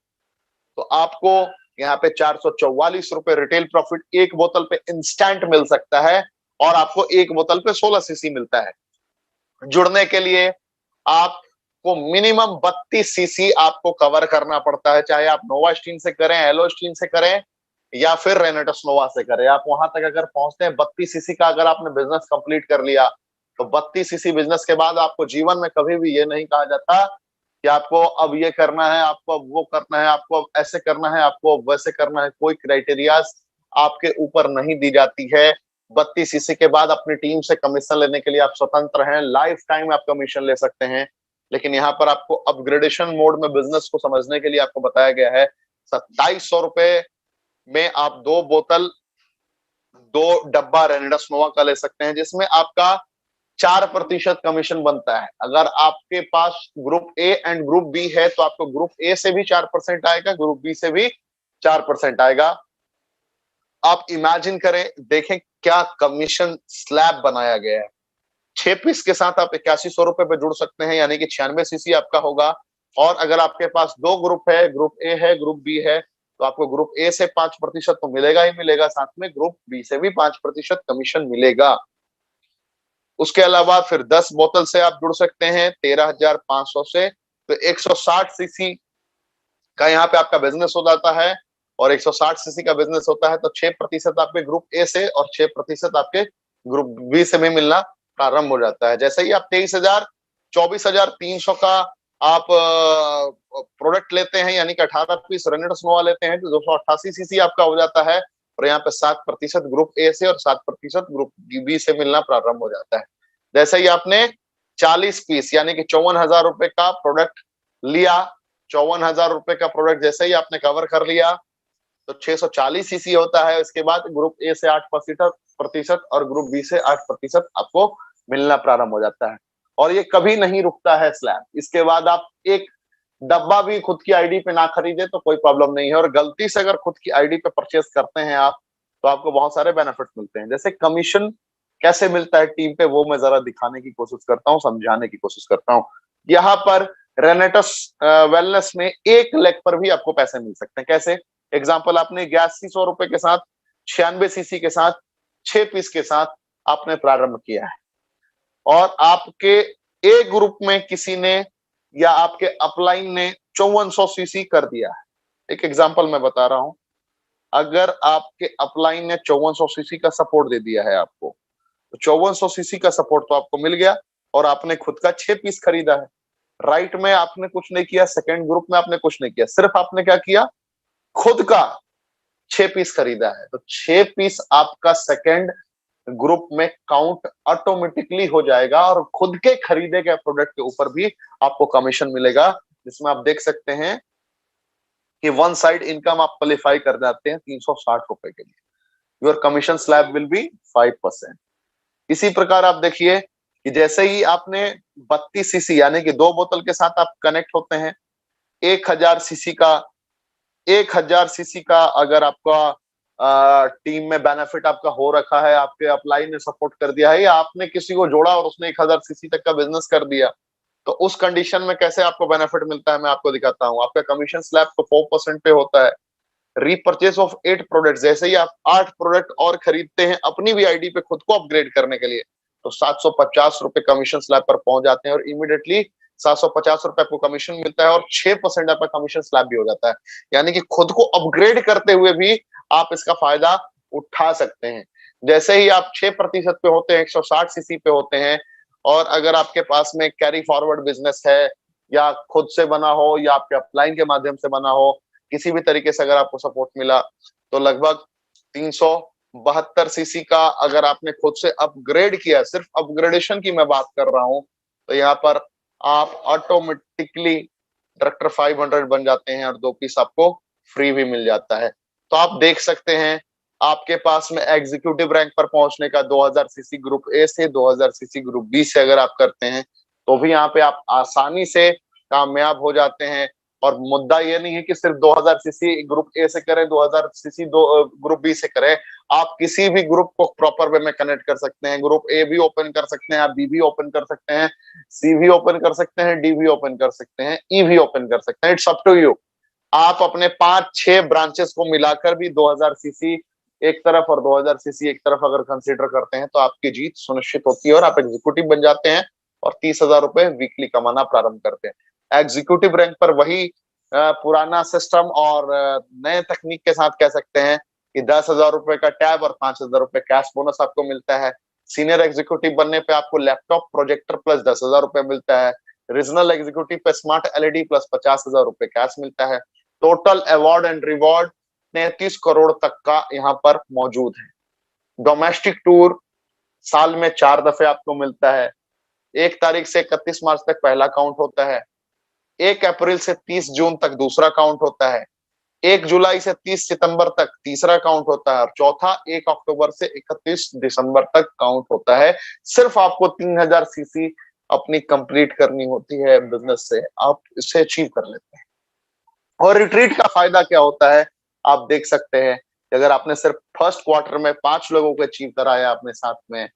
तो आपको यहाँ पे 444 रुपए रिटेल प्रॉफिट एक बोतल पे इंस्टेंट मिल सकता है और आपको एक बोतल पे 16 सीसी मिलता है। जुड़ने के लिए आपको मिनिमम 32 सीसी आपको कवर करना पड़ता है, चाहे आप नोवा स्टीन से करें, एलो स्टीन से करें या फिर रेनेटस नोवा से करें। आप वहां तक अगर पहुंचते हैं 32 सीसी का अगर आपने बिजनेस कंप्लीट कर लिया, तो 32 सीसी बिजनेस के बाद आपको जीवन में कभी भी ये नहीं कहा जाता कि आपको अब ये करना है, आपको अब वो करना है, आपको अब ऐसे करना है, आपको अब वैसे करना है। कोई क्राइटेरियाज आपके ऊपर नहीं दी जाती है। 32 सीसी के बाद अपनी टीम से कमीशन लेने के लिए आप स्वतंत्र हैं, लाइफ टाइम आप कमीशन ले सकते हैं। लेकिन यहाँ पर आपको अपग्रेडेशन मोड में बिजनेस को समझने के लिए आपको बताया गया है 2700 रुपए में आप 2 बोतल 2 डब्बा रेनेडस नोवा का ले सकते हैं, जिसमें आपका 4% कमीशन बनता है। अगर आपके पास group A and group B है तो आपको ग्रुप ए से भी 4% आएगा, ग्रुप बी से भी 4% आएगा। आप इमेजिन करें, देखें क्या कमीशन स्लैब बनाया गया है। 6 पीस के साथ आप 8100 रुपए पे जुड़ सकते हैं, यानी कि 96 सीसी आपका होगा। और अगर आपके पास 2 ग्रुप है, ग्रुप ए है, ग्रुप बी है, तो आपको ग्रुप ए से 5% तो मिलेगा ही मिलेगा, साथ में ग्रुप बी से भी 5% कमीशन मिलेगा। उसके अलावा फिर 10 बोतल से आप जुड़ सकते हैं 13,500 से, तो 160 सीसी का यहाँ पे आपका बिजनेस हो जाता है। और 160 सीसी का बिजनेस होता है तो 6% आपके ग्रुप ए से और 6% आपके ग्रुप बी से भी मिलना प्रारंभ हो जाता है। जैसे ही आप 24,300 का आप प्रोडक्ट लेते हैं, यानी कि 18 पीस रेनेडस नोवा लेते हैं, तो 288 सीसी आपका हो जाता है। और यहाँ पे 7% ग्रुप ए से और 7% ग्रुप बी से मिलना प्रारंभ हो जाता है। जैसे ही आपने 40 पीस यानी कि 54,000 रुपए का प्रोडक्ट लिया, 54,000 रुपए का प्रोडक्ट जैसे ही आपने कवर कर लिया, तो 640 सीसी होता है। इसके बाद ग्रुप ए से 8% और ग्रुप बी से 8% आपको मिलना प्रारंभ हो जाता है। और ये कभी नहीं रुकता है स्लैब। इसके बाद आप एक डब्बा भी खुद की आईडी पे ना खरीदे तो कोई प्रॉब्लम नहीं है। और गलती से अगर खुद की आईडी पे परचेस करते हैं आप, तो आपको बहुत सारे बेनिफिट मिलते हैं। जैसे कमीशन कैसे मिलता है टीम पे, वो मैं जरा दिखाने की कोशिश करता हूँ, समझाने की कोशिश करता हूँ। यहाँ पर रेनेटस वेलनेस में 1 लेग पर भी आपको पैसे मिल सकते हैं। कैसे? एग्जाम्पल, आपने 8100 रुपए के साथ 96 सीसी के साथ 6 पीस के साथ आपने प्रारंभ किया है, और आपके ए ग्रुप में किसी ने या आपके अपलाइन ने 5400 सीसी कर दिया है। एक एग्जांपल मैं बता रहा हूं, अगर आपके अपलाइन ने 5400 सीसी का सपोर्ट दे दिया है आपको, तो 5400 सीसी का सपोर्ट तो आपको मिल गया और आपने खुद का 6 पीस खरीदा है। राइट में आपने कुछ नहीं किया, सेकंड ग्रुप में आपने कुछ नहीं किया, सिर्फ आपने क्या किया, खुद का 6 पीस खरीदा है। तो 6 पीस आपका सेकंड ग्रुप में काउंट ऑटोमेटिकली हो जाएगा और खुद के खरीदे गए प्रोडक्ट के ऊपर भी आपको कमीशन मिलेगा, जिसमें आप देख सकते हैं कि वन साइड इनकम आप क्वालिफाई कर जाते हैं 360 रुपए के लिए। Your commission slab will be 5%। इसी प्रकार आप देखिए कि जैसे ही आपने 32 सीसी यानी कि 2 बोतल के साथ आप कनेक्ट होते हैं, 1000 सीसी का अगर आपका टीम में बेनिफिट आपका हो रखा है, आपके अपलाइन ने सपोर्ट कर दिया है, या आपने किसी को जोड़ा और उसने 1000 सीसी तक का बिजनेस कर दिया, तो उस कंडीशन में कैसे आपको बेनिफिट मिलता है मैं आपको दिखाता हूं। आपका कमीशन स्लैब तो 4% पे होता है। रीपरचेस ऑफ 8 प्रोडक्ट, जैसे ही आप 8 प्रोडक्ट और खरीदते हैं अपनी भी आईडी पे खुद को अपग्रेड करने के लिए, तो 750 रुपए कमीशन स्लैब पर पहुंच जाते हैं और इमीडिएटली 750 रुपए आपको कमीशन मिलता है और 6% आपका कमीशन स्लैब भी हो जाता है। यानी कि खुद को अपग्रेड करते हुए भी आप इसका फायदा उठा सकते हैं। जैसे ही आप 6% पे होते हैं, 160 सीसी पे होते हैं, और अगर आपके पास में कैरी फॉरवर्ड बिजनेस है या खुद से बना हो या आपके अपलाइन के माध्यम से बना हो, किसी भी तरीके से अगर आपको सपोर्ट मिला, तो लगभग 372 सीसी का अगर आपने खुद से अपग्रेड किया, सिर्फ अपग्रेडेशन की मैं बात कर रहा हूं, तो यहाँ पर आप ऑटोमेटिकली डायरेक्टर 500 बन जाते हैं और 2 पीस आपको फ्री भी मिल जाता है। तो आप देख सकते हैं आपके पास में एग्जीक्यूटिव रैंक पर पहुंचने का 2000 सीसी ग्रुप ए से 2000 सीसी ग्रुप बी से अगर आप करते हैं, तो भी यहाँ पे आप आसानी से कामयाब हो जाते हैं। और मुद्दा ये नहीं है कि सिर्फ 2000 सीसी ग्रुप ए से करें, 2000 सीसी ग्रुप बी से करें। आप किसी भी ग्रुप को प्रॉपर वे में कनेक्ट कर सकते हैं। ग्रुप ए भी ओपन कर सकते हैं, आप बी भी ओपन कर सकते हैं, सी भी ओपन कर सकते हैं, डी भी ओपन कर सकते हैं, ई भी ओपन कर सकते हैं। It's up to you. आप अपने 5-6 ब्रांचेस को मिलाकर भी 2000 सीसी एक तरफ और 2000 सीसी एक तरफ अगर कंसीडर करते हैं तो आपकी जीत सुनिश्चित होती है और आप एग्जीक्यूटिव बन जाते हैं और 30,000 रुपए वीकली कमाना प्रारंभ करते हैं। एग्जीक्यूटिव रैंक पर वही पुराना सिस्टम और नए तकनीक के साथ कह सकते हैं कि 10,000 रुपए का टैब और 5,000 रुपए कैश बोनस आपको मिलता है। सीनियर एग्जीक्यूटिव बनने पे आपको लैपटॉप प्रोजेक्टर प्लस 10,000 रुपए मिलता है। रीजनल एग्जीक्यूटिव पे स्मार्ट एलईडी प्लस 50,000 रुपए कैश मिलता है। Total award and reward 33 crore तक का यहाँ पर मौजूद है। डोमेस्टिक टूर साल में 4 दफे आपको मिलता है। 1 तारीख से 31 मार्च तक पहला काउंट होता है, 1 अप्रैल से 30 जून तक दूसरा काउंट होता है, 1 जुलाई से 30 सितंबर तक तीसरा काउंट होता है और चौथा 1 अक्टूबर से 31 दिसंबर तक काउंट होता है। सिर्फ आपको 3000 सीसी अपनी कंप्लीट करनी होती है बिजनेस से, आप इसे अचीव कर लेते हैं। और रिट्रीट का फायदा क्या होता है आप देख सकते हैं कि अगर आपने सिर्फ फर्स्ट क्वार्टर में 5 लोगों को अचीव कराया अपने साथ में,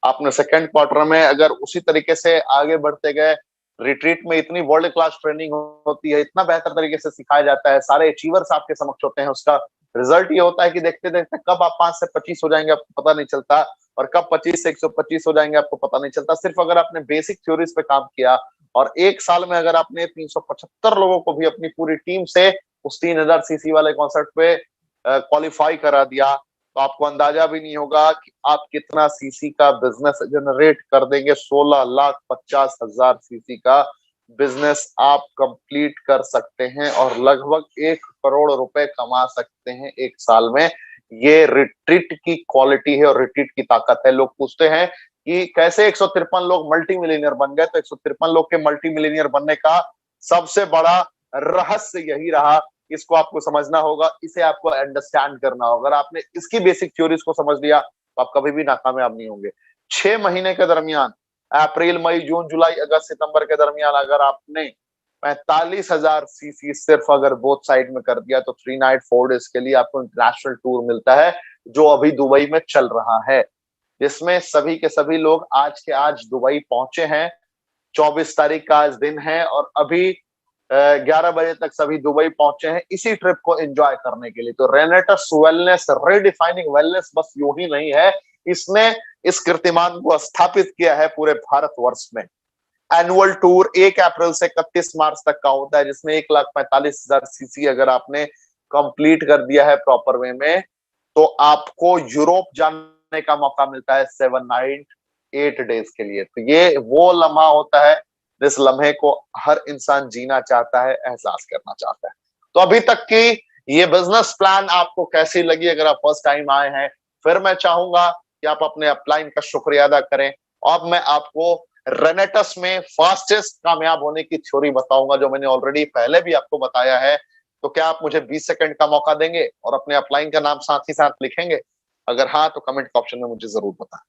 आपने सेकंड क्वार्टर में अगर उसी तरीके से आगे बढ़ते गए, रिट्रीट में इतनी वर्ल्ड क्लास ट्रेनिंग होती है, इतना बेहतर तरीके से सिखाया जाता है, सारे अचीवर्स आपके समक्ष होते हैं। उसका रिजल्ट ये होता है कि देखते देखते कब आप 5 से 25 हो जाएंगे आपको पता नहीं चलता और कब 25 से 125 हो जाएंगे आपको पता नहीं चलता। सिर्फ अगर आपने बेसिक थ्योरीज पे काम किया और 1 साल में अगर आपने 375 लोगों को भी अपनी पूरी टीम से उस 3000 सीसी वाले कॉन्सर्ट पे क्वालिफाई करा दिया तो आपको अंदाजा भी नहीं होगा कि आप कितना सीसी का बिजनेस जनरेट कर देंगे। 16,50,000 सीसी का बिजनेस आप कंप्लीट कर सकते हैं और लगभग 1 करोड़ रुपए कमा सकते हैं 1 साल में। ये रिट्रीट की क्वालिटी है और रिट्रीट की ताकत है। लोग पूछते हैं कि कैसे 153 लोग मल्टी मिलियनियर बन गए, तो 153 लोग के मल्टी मिलियनियर बनने का सबसे बड़ा रहस्य यही रहा। इसको आपको समझना होगा, इसे आपको अंडरस्टैंड करना होगा। अगर आपने इसकी बेसिक थ्योरीज को समझ लिया तो आप कभी भी नाकामयाब नहीं होंगे। 6 महीने के दरमियान अप्रैल, मई, जून, जुलाई, अगस्त, सितंबर के दरमियान अगर आपने 45,000 सीसी सिर्फ अगर बोथ साइड में कर दिया तो 3 नाइट 4 डेज के लिए आपको इंटरनेशनल टूर मिलता है जो अभी दुबई में चल रहा है, जिसमें सभी के सभी लोग आज के आज दुबई पहुंचे हैं। 24 तारीख का आज दिन है और अभी 11 बजे तक सभी दुबई पहुंचे हैं इसी ट्रिप को एंजॉय करने के लिए। तो रेनेटस वेलनेस रीडिफाइनिंग वेलनेस बस यूं ही नहीं है, इसने इस कीर्तिमान को स्थापित किया है पूरे भारतवर्ष में। एनुअल टूर 1 अप्रैल से 31 मार्च तक का होता है, जिसमें 1,45,000 सीसी अगर आपने कंप्लीट कर दिया है प्रॉपर वे में तो आपको यूरोप जाने का मौका मिलता है 7 नाइट 8 डेज के लिए। तो ये वो लम्हा होता है जिस लम्हे को हर इंसान जीना चाहता है, एहसास करना चाहता है। तो अभी तक की ये बिजनेस प्लान आपको कैसी लगी? अगर आप फर्स्ट टाइम आए हैं, फिर मैं चाहूंगा कि आप अपने अपलाइन का शुक्रिया अदा करें। अब मैं आपको रेनेटस में फास्टेस्ट कामयाब होने की थ्योरी बताऊंगा जो मैंने ऑलरेडी पहले भी आपको बताया है। तो क्या आप मुझे 20 सेकंड का मौका देंगे और अपने अपलाइन का नाम साथ ही साथ लिखेंगे? अगर हाँ तो कमेंट के ऑप्शन में मुझे जरूर बताएं।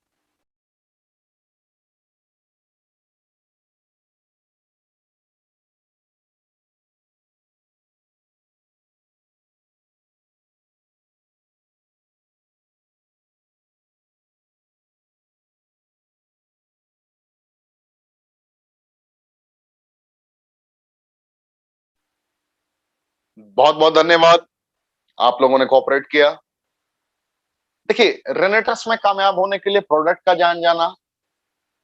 बहुत बहुत धन्यवाद, आप लोगों ने कोऑपरेट किया। देखिए, रेनेटस में कामयाब होने के लिए प्रोडक्ट का जान जाना,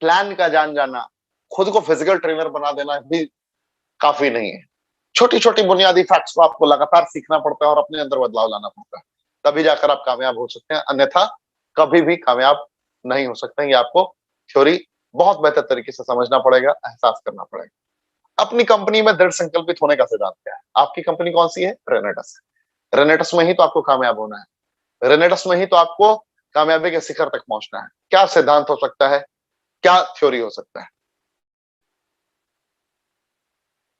प्लान का जान जाना, खुद को फिजिकल ट्रेनर बना देना भी काफी नहीं है। छोटी छोटी बुनियादी फैक्ट्स को आपको लगातार सीखना पड़ता है और अपने अंदर बदलाव लाना पड़ता है, तभी जाकर आप कामयाब हो सकते हैं, अन्यथा कभी भी कामयाब नहीं हो सकते। ये आपको थ्योरी बहुत बेहतर तरीके से समझना पड़ेगा, एहसास करना पड़ेगा। अपनी कंपनी में दृढ़ संकल्पित होने का सिद्धांत क्या है? आपकी कंपनी कौन सी है? रेनेटस है। रेनेटस में ही तो आपको कामयाब होना है, रेनेटस में ही तो आपको कामयाबी के शिखर तक पहुंचना है। क्या सिद्धांत हो सकता है, क्या थ्योरी हो सकता है?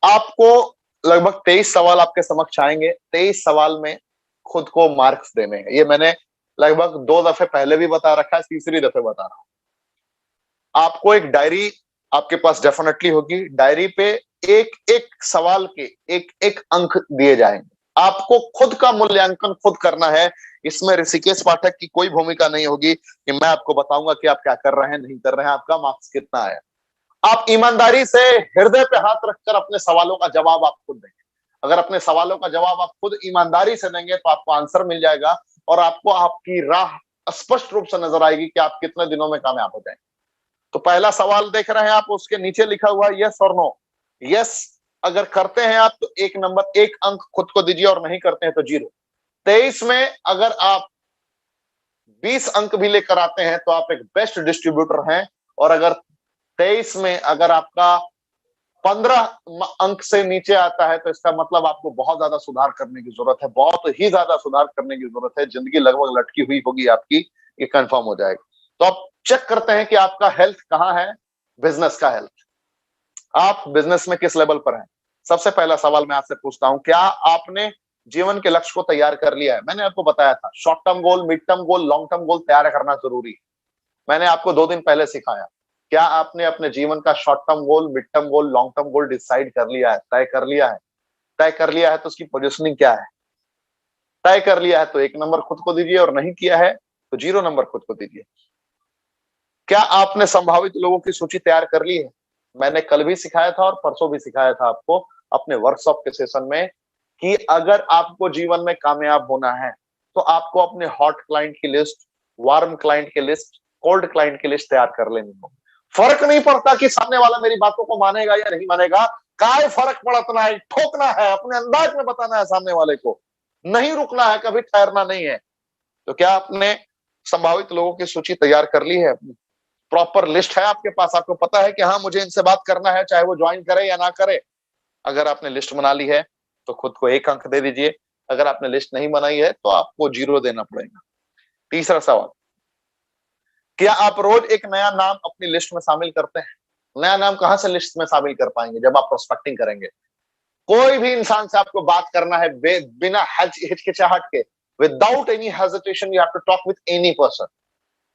आपको लगभग 23 सवाल आपके समक्ष आएंगे। 23 सवाल में खुद को मार्क्स देने हैं। ये मैंने लगभग 2 दफे पहले भी बता रखा है, तीसरी दफे बता रहा हूं। आपको एक डायरी आपके पास डेफिनेटली होगी। डायरी पे एक एक सवाल के एक एक अंक दिए जाएंगे। आपको खुद का मूल्यांकन खुद करना है। इसमें ऋषिकेश पाठक की कोई भूमिका नहीं होगी कि मैं आपको बताऊंगा कि आप क्या कर रहे हैं, नहीं कर रहे हैं, आपका मार्क्स कितना है। आप ईमानदारी से हृदय पे हाथ रखकर अपने सवालों का जवाब आप खुद देंगे। अगर अपने सवालों का जवाब आप खुद ईमानदारी से देंगे तो आपको आंसर मिल जाएगा और आपको आपकी राह स्पष्ट रूप से नजर आएगी कि आप कितने दिनों में कामयाब हो जाएंगे। तो पहला सवाल देख रहे हैं आप, उसके नीचे लिखा हुआ है यस और नो। यस अगर करते हैं आप तो एक नंबर, एक अंक खुद को दीजिए, और नहीं करते हैं तो 0। 23 में अगर आप 20 अंक भी लेकर आते हैं तो आप एक बेस्ट डिस्ट्रीब्यूटर हैं। और अगर 23 में अगर आपका 15 अंक से नीचे आता है तो इसका मतलब आपको बहुत ज्यादा सुधार करने की जरूरत है, बहुत ही ज्यादा सुधार करने की जरूरत है। जिंदगी लगभग लटकी हुई होगी आपकी, ये कंफर्म हो जाएगा। तो आप चेक करते हैं कि आपका हेल्थ कहाँ है, बिजनेस का हेल्थ, आप बिजनेस में किस लेवल पर हैं। सबसे पहला सवाल मैं आपसे पूछता हूं, क्या आपने जीवन के लक्ष्य को तैयार कर लिया है? मैंने आपको बताया था short term goal, mid term goal, long term goal तैयार करना जरूरी है। मैंने आपको 2 दिन पहले सिखाया। क्या आपने अपने जीवन का short term goal, mid term goal, long term goal decide कर लिया है, तय कर लिया है? तय कर लिया है तो उसकी पोजीशनिंग क्या है? तय कर लिया है तो 1 नंबर खुद को दीजिए, और नहीं किया है तो 0 नंबर खुद को दीजिए। क्या आपने संभावित लोगों की सूची तैयार कर ली है? मैंने कल भी सिखाया था और परसों भी सिखाया था आपको अपने वर्कशॉप के सेशन में कि अगर आपको जीवन में कामयाब होना है तो आपको अपने हॉट क्लाइंट की लिस्ट, वार्म क्लाइंट की लिस्ट, कोल्ड क्लाइंट की लिस्ट तैयार कर लेनी होगी। फर्क नहीं पड़ता कि सामने वाला मेरी बातों को मानेगा या नहीं मानेगा, काय फर्क पड़तना है, ठोकना है, अपने अंदाज में बताना है सामने वाले को, नहीं रुकना है, कभी ठहरना नहीं है। तो क्या आपने संभावित लोगों की सूची तैयार कर ली है? प्रॉपर लिस्ट है आपके पास? आपको पता है कि हाँ मुझे इनसे बात करना है, चाहे वो ज्वाइन करे या ना करे। अगर आपने लिस्ट बना ली है तो खुद को 1 अंक दे दीजिए। अगर आपने लिस्ट नहीं बनाई है तो आपको 0 देना पड़ेगा। तीसरा सवाल, क्या आप रोज एक नया नाम अपनी लिस्ट में शामिल करते हैं? नया नाम कहां से लिस्ट में शामिल कर पाएंगे? जब आप प्रोस्पेक्टिंग करेंगे। कोई भी इंसान से आपको बात करना है बिना हिचकिचाहट के, without any hesitation you have to talk with any person.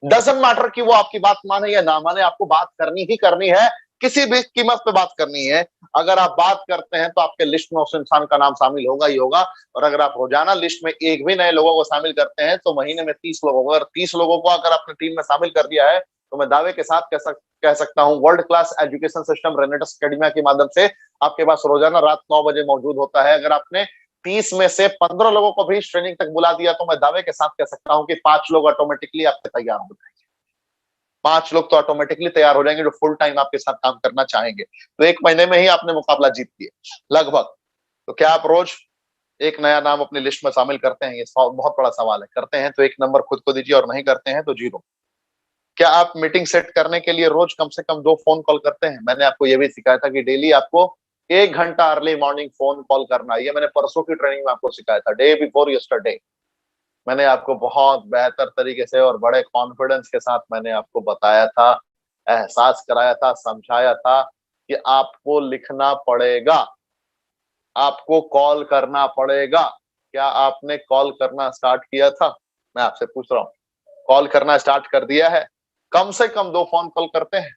Doesn't matter कि वो आपकी बात माने या ना माने, आपको बात करनी ही करनी है, किसी भी कीमत पे बात करनी है। अगर आप बात करते हैं तो आपके लिस्ट में उस इंसान का नाम शामिल होगा ही होगा। और अगर आप रोजाना लिस्ट में एक भी नए लोगों को शामिल करते हैं तो महीने में 30 लोग होगा। और 30 लोगों को अगर आपने टीम में शामिल कर दिया है तो मैं दावे के साथ कह सकता हूं world class education system रेनेटस academy के माध्यम से आपके पास रोजाना रात 9 बजे मौजूद होता है। अगर आपने 30 में से 15 लोगों को भी ट्रेनिंग तक बुला दिया तो मैं दावे के साथ कह सकता हूं कि 5 लोग ऑटोमेटिकली आपके तैयार हो जाएंगे। 5 लोग तो ऑटोमेटिकली तैयार हो जाएंगे जो फुल टाइम आपके साथ काम करना चाहेंगे। तो 1 महीने में ही आपने मुकाबला जीत लिया लगभग। तो क्या आप रोज एक नया नाम अपनी लिस्ट में शामिल करते हैं? ये बहुत बड़ा सवाल है। करते हैं तो 1 नंबर खुद को दीजिए, और नहीं करते हैं तो 0। क्या आप मीटिंग सेट करने के लिए रोज कम से कम 2 फोन कॉल करते हैं? मैंने आपको यह भी सिखाया था कि डेली आपको 1 घंटा अर्ली मॉर्निंग फोन कॉल करना है। ये मैंने परसों की ट्रेनिंग में आपको सिखाया था, डे बिफोर यस्टरडे। मैंने आपको बहुत बेहतर तरीके से और बड़े कॉन्फिडेंस के साथ मैंने आपको बताया था, एहसास कराया था, समझाया था कि आपको लिखना पड़ेगा, आपको कॉल करना पड़ेगा। क्या आपने कॉल करना स्टार्ट किया था? मैं आपसे पूछ रहा हूं, कॉल करना स्टार्ट कर दिया है? कम से कम 2 फोन कॉल करते हैं।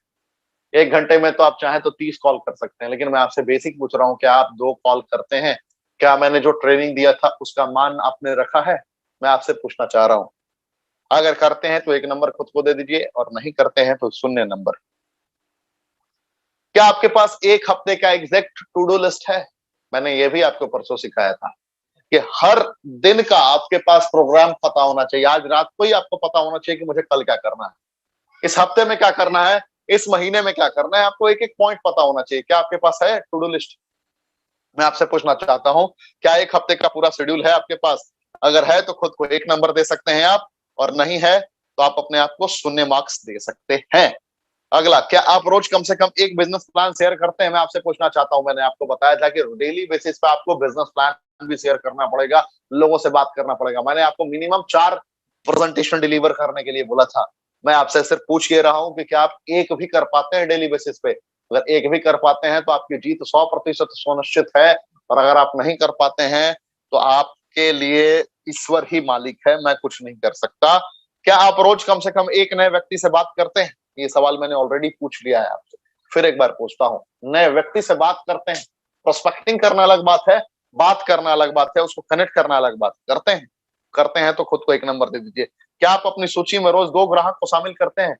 1 घंटे में तो आप चाहें तो 30 कॉल कर सकते हैं, लेकिन मैं आपसे बेसिक पूछ रहा हूं, क्या आप 2 कॉल करते हैं? क्या मैंने जो ट्रेनिंग दिया था उसका मान आपने रखा है? मैं आपसे पूछना चाह रहा हूं। अगर करते हैं तो 1 नंबर खुद को दे दीजिए, और नहीं करते हैं तो 0 नंबर। क्या आपके पास 1 हफ्ते का एग्जैक्ट टू डू लिस्ट है? मैंने ये भी आपको परसों सिखाया था कि हर दिन का आपके पास प्रोग्राम पता होना चाहिए। आज रात को ही आपको पता होना चाहिए कि मुझे कल क्या करना है, इस हफ्ते में क्या करना है, इस महीने में क्या करना है। आपको एक एक पॉइंट पता होना चाहिए। क्या आपके पास है टू डू लिस्ट? मैं आपसे पूछना चाहता हूं, क्या 1 हफ्ते का पूरा शेड्यूल है आपके पास? अगर है तो खुद को 1 नंबर दे सकते हैं आप, और नहीं है तो आप अपने आप को 0 मार्क्स दे सकते हैं। अगला, क्या आप रोज कम से कम एक बिजनेस प्लान शेयर करते हैं? मैं आपसे पूछना चाहता हूं, मैंने आपको बताया था कि डेली बेसिस पे आपको बिजनेस प्लान भी शेयर करना पड़ेगा, लोगों से बात करना पड़ेगा। मैंने आपको मिनिमम 4 प्रेजेंटेशन डिलीवर करने के लिए बोला था। मैं आपसे सिर्फ पूछ के रहा हूं कि क्या आप एक भी कर पाते हैं डेली बेसिस पे? अगर एक भी कर पाते हैं तो आपकी जीत 100% सुनिश्चित है, और अगर आप नहीं कर पाते हैं तो आपके लिए ईश्वर ही मालिक है, मैं कुछ नहीं कर सकता। क्या आप रोज कम से कम एक नए व्यक्ति से बात करते हैं? ये सवाल मैंने ऑलरेडी पूछ लिया है आपसे। फिर एक बार पूछता हूं, नए व्यक्ति से बात करते हैं, प्रोस्पेक्टिंग करना अलग बात है, बात करना अलग बात है, उसको कनेक्ट करना अलग बात, करते हैं तो खुद को 1 नंबर दे दीजिए। क्या आप अपनी सूची में रोज 2 ग्राहक को शामिल करते हैं?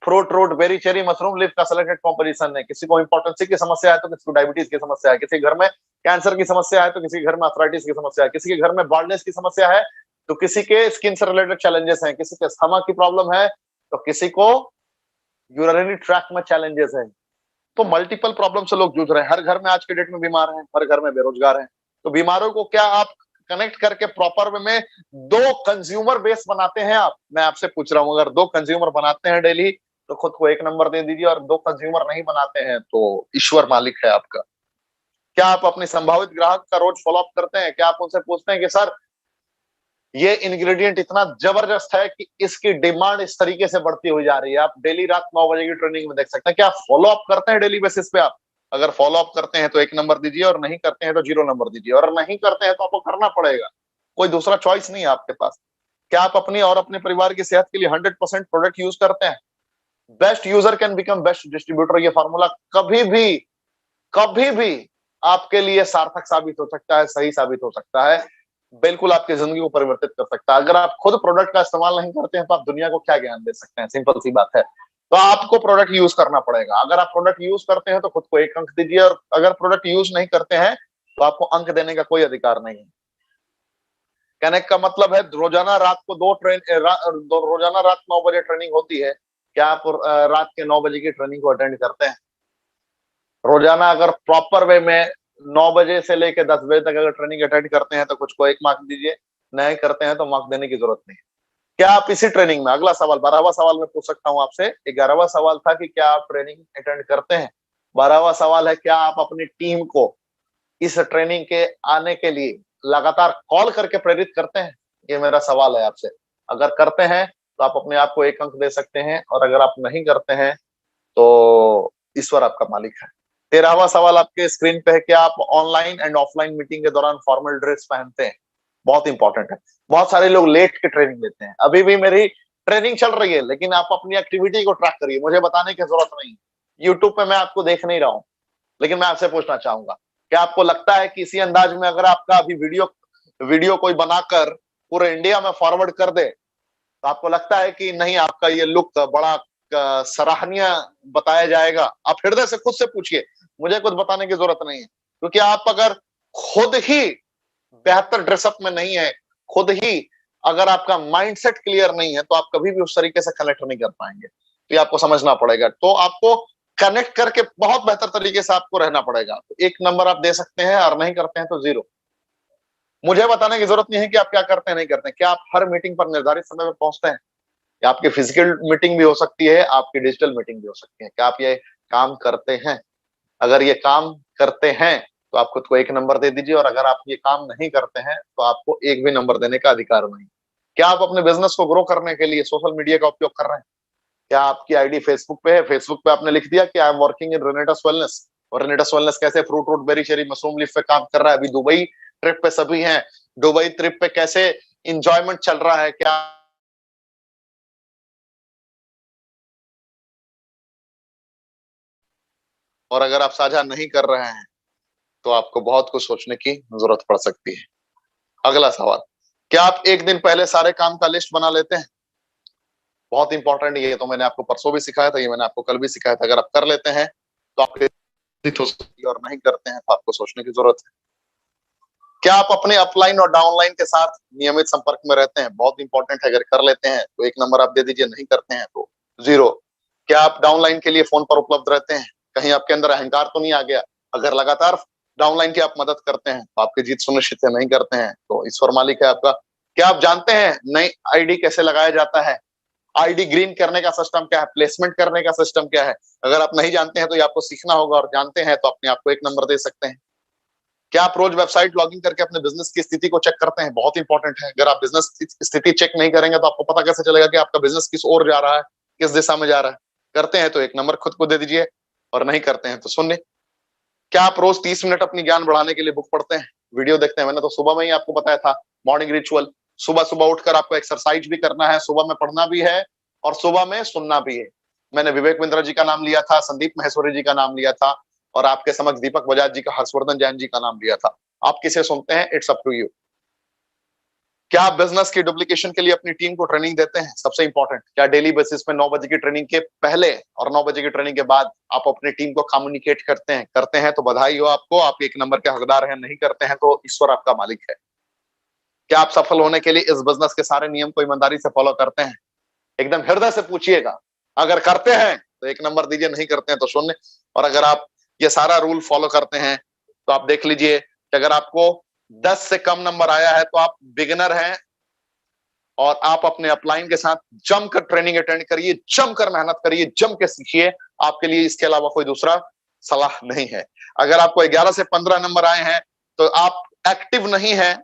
Fruit root berry cherry mushroom leaf का सिलेक्टेड कॉम्पोजिशन है। किसी को इंपॉर्टेंसी की समस्या है तो किसी को डायबिटीज की समस्या है, किसी के घर में कैंसर की समस्या है तो किसी के घर में अर्थराइटिस की समस्या है, किसी के घर में बाल्डनेस की समस्या है तो किसी के स्किन से रिलेटेड चैलेंजेस हैं, किसी के स्टमक की प्रॉब्लम है तो किसी को यूरिनरी ट्रैक्ट में चैलेंजेस हैं। तो मल्टीपल प्रॉब्लम से लोग जूझ रहे हैं, हर घर में आज के डेट में बीमार हैं, हर घर में बेरोजगार हैं। तो बीमारों को क्या आप कनेक्ट करके प्रॉपर वे में 2 कंज्यूमर बेस बनाते हैं आप? मैं आपसे पूछ रहा हूं, अगर 2 कंज्यूमर बनाते हैं डेली तो खुद को 1 नंबर दे दीजिए, और 2 कंज्यूमर नहीं बनाते हैं तो ईश्वर मालिक है आपका। क्या आप अपने संभावित ग्राहक का रोज फॉलोअप करते हैं? क्या आप उनसे पूछते हैं कि सर ये इंग्रेडिएंट इतना जबरदस्त है कि इसकी डिमांड इस तरीके से बढ़ती हुई जा रही है? आप डेली रात 9 बजे की ट्रेनिंग में देख सकते हैं। क्या फॉलो अप करते हैं डेली बेसिस पे आप? अगर फॉलो अप करते हैं तो 1 नंबर दीजिए, और नहीं करते हैं तो 0 नंबर दीजिए, और नहीं करते हैं तो आपको करना पड़ेगा, कोई दूसरा चॉइस नहीं है आपके पास। क्या आप अपनी और अपने परिवार की सेहत के लिए 100% प्रोडक्ट यूज करते हैं? Best user can become best distributor, ये फॉर्मूला कभी भी आपके लिए सार्थक साबित हो सकता है, सही साबित हो सकता है, बिल्कुल आपकी जिंदगी को परिवर्तित कर सकता है। अगर आप खुद प्रोडक्ट का इस्तेमाल नहीं करते हैं तो आप दुनिया को क्या ज्ञान दे सकते हैं? सिंपल सी बात है। तो आपको प्रोडक्ट यूज करना पड़ेगा। अगर आप प्रोडक्ट यूज करते हैं तो खुद को 1 अंक दीजिए, और अगर प्रोडक्ट यूज नहीं करते हैं तो आपको अंक देने का कोई अधिकार नहीं है। कहने का मतलब है रोजाना रात 9 बजे ट्रेनिंग होती है, क्या आप रात के 9 बजे की ट्रेनिंग को अटेंड करते हैं? रोजाना अगर प्रॉपर वे में 9 बजे से लेकर 10 बजे तक अगर ट्रेनिंग अटेंड करते हैं तो कुछ को 1 मार्क दीजिए, नहीं करते हैं तो मार्क देने की जरूरत नहीं है। क्या आप इसी ट्रेनिंग में, अगला सवाल 12वां सवाल मैं पूछ सकता हूं आपसे। 11वां सवाल था कि क्या आप ट्रेनिंग अटेंड करते हैं। 12वां सवाल है, क्या आप अपनी टीम को इस ट्रेनिंग के आने के लिए लगातार कॉल करके प्रेरित करते हैं? ये मेरा सवाल है आपसे। अगर करते हैं तो आप अपने आप को 1 अंक दे सकते हैं, और अगर आप नहीं करते हैं तो ईश्वर आपका मालिक है। 13वां सवाल आपके स्क्रीन पे है, क्या आप ऑनलाइन एंड ऑफलाइन मीटिंग के दौरान फॉर्मल ड्रेस पहनते हैं? बहुत इंपॉर्टेंट है। बहुत सारे लोग लेट के ट्रेनिंग लेते हैं। अभी भी मेरी ट्रेनिंग चल रही है, लेकिन आप अपनी एक्टिविटी को ट्रैक करिए, मुझे बताने की जरूरत नहीं। यूट्यूब पे मैं आपको देख नहीं रहा हूं, लेकिन मैं आपसे पूछना चाहूंगा, क्या आपको लगता है कि इसी अंदाज में अगर आपका अभी वीडियो कोई बनाकर पूरे इंडिया में फॉरवर्ड कर दे तो आपको लगता है कि नहीं आपका ये लुक बड़ा सराहनीय बताया जाएगा? आप हृदय से खुद से पूछिए, मुझे कुछ बताने की जरूरत नहीं है। क्योंकि आप अगर खुद ही बेहतर ड्रेसअप में नहीं है, खुद ही अगर आपका माइंडसेट क्लियर नहीं है, तो आप कभी भी उस तरीके से कनेक्ट नहीं कर पाएंगे। तो ये आपको समझना पड़ेगा। तो आपको कनेक्ट करके बहुत बेहतर तरीके से आपको रहना पड़ेगा। तो 1 नंबर आप दे सकते हैं, और नहीं करते हैं तो 0। मुझे बताने की जरूरत नहीं है कि आप क्या करते हैं, नहीं करते हैं। क्या आप हर मीटिंग पर निर्धारित समय पर पहुंचते हैं? या आपकी फिजिकल मीटिंग भी हो सकती है, आपकी डिजिटल मीटिंग भी हो सकती है। क्या आप ये काम करते हैं? अगर ये काम करते हैं तो आप खुद को 1 नंबर दे दीजिए, और अगर आप ये काम नहीं करते हैं तो आपको 1 भी नंबर देने का अधिकार नहीं। क्या आप अपने बिजनेस को ग्रो करने के लिए सोशल मीडिया का उपयोग कर रहे हैं? क्या आपकी आईडी फेसबुक पे है? फेसबुक पे आपने लिख दिया कि I am working in Renatus wellness, और रेनेटस वेलनेस कैसे fruit root berry cherry mushroom leaf पे काम कर रहा है। अभी दुबई ट्रिप पे सभी हैं, दुबई ट्रिप पे कैसे इंजॉयमेंट चल रहा है? क्या और अगर आप साझा नहीं कर रहे हैं तो आपको बहुत कुछ सोचने की जरूरत पड़ सकती है। अगला सवाल, क्या आप 1 दिन पहले सारे काम का लिस्ट बना लेते हैं? बहुत इंपॉर्टेंट, ये तो मैंने आपको परसों भी सिखाया था, ये मैंने आपको कल भी सिखाया था। अगर आप कर लेते हैं तो आपके हो सकती है, और नहीं करते हैं तो आपको सोचने की जरूरत है। क्या आप अपने अपलाइन और डाउनलाइन के साथ नियमित संपर्क में रहते हैं? बहुत इंपॉर्टेंट है। अगर कर लेते हैं तो 1 नंबर आप दे दीजिए, नहीं करते हैं तो 0। क्या आप डाउनलाइन के लिए फोन पर उपलब्ध रहते हैं? कहीं आपके अंदर अहंकार तो नहीं आ गया? अगर लगातार डाउनलाइन की आप मदद करते हैं तो आपकी जीत सुनिश्चित है, नहीं करते हैं तो ईश्वर मालिक है आपका। क्या आप जानते हैं नई आईडी कैसे लगाया जाता है? आईडी ग्रीन करने का सिस्टम क्या है? प्लेसमेंट करने का सिस्टम क्या है? अगर आप नहीं जानते हैं तो ये आपको सीखना होगा, और जानते हैं तो अपने आप को 1 नंबर दे सकते हैं। क्या आप रोज वेबसाइट लॉगिन करके अपने बिजनेस की स्थिति को चेक करते हैं? बहुत इंपॉर्टेंट है। अगर आप बिजनेस स्थिति चेक नहीं करेंगे तो आपको पता कैसे चलेगा कि आपका बिजनेस किस ओर जा रहा है, किस दिशा में जा रहा है? करते हैं तो 1 नंबर खुद को दे दीजिए, और नहीं करते हैं तो 0। क्या आप रोज 30 मिनट अपनी ज्ञान बढ़ाने के लिए बुक पढ़ते हैं, वीडियो देखते हैं? मैंने तो सुबह में ही आपको बताया था, मॉर्निंग रिचुअल। सुबह सुबह उठकर आपको एक्सरसाइज भी करना है, सुबह में पढ़ना भी है, और सुबह में सुनना भी है। मैंने विवेक बिंद्रा जी का नाम लिया था, संदीप महेश्वरी जी का नाम लिया था, और आपके समक्ष दीपक बजाज जी का, हर्षवर्धन जैन जी का नाम लिया था। आप किसे सुनते हैं, इट्स अप टू यू। क्या आप बिजनेस की डुप्लीकेशन के लिए अपनी टीम को ट्रेनिंग देते हैं? सबसे इंपॉर्टेंट, क्या डेली बेसिस पे 9 बजे की ट्रेनिंग के पहले और 9 बजे की ट्रेनिंग के बाद आप अपनी टीम को कम्युनिकेट करते हैं? करते हैं तो बधाई हो आपको, आप एक नंबर के हकदार हैं। नहीं करते हैं तो ईश्वर आपका मालिक है। क्या आप सफल होने के लिए इस बिजनेस के सारे नियम को ईमानदारी से फॉलो करते हैं? एकदम हृदय से पूछिएगा। अगर करते हैं तो 1 नंबर दीजिए, नहीं करते हैं तो 0। और अगर आप ये सारा रूल फॉलो करते हैं तो आप देख लीजिए कि अगर आपको 10 से कम नंबर आया है तो आप बिगिनर हैं, और आप अपने अपलाइन के साथ जमकर ट्रेनिंग अटेंड करिए, जमकर मेहनत करिए, जम के सीखिए। आपके लिए इसके अलावा कोई दूसरा सलाह नहीं है। अगर आपको 11 से 15 नंबर आए हैं तो आप एक्टिव नहीं हैं।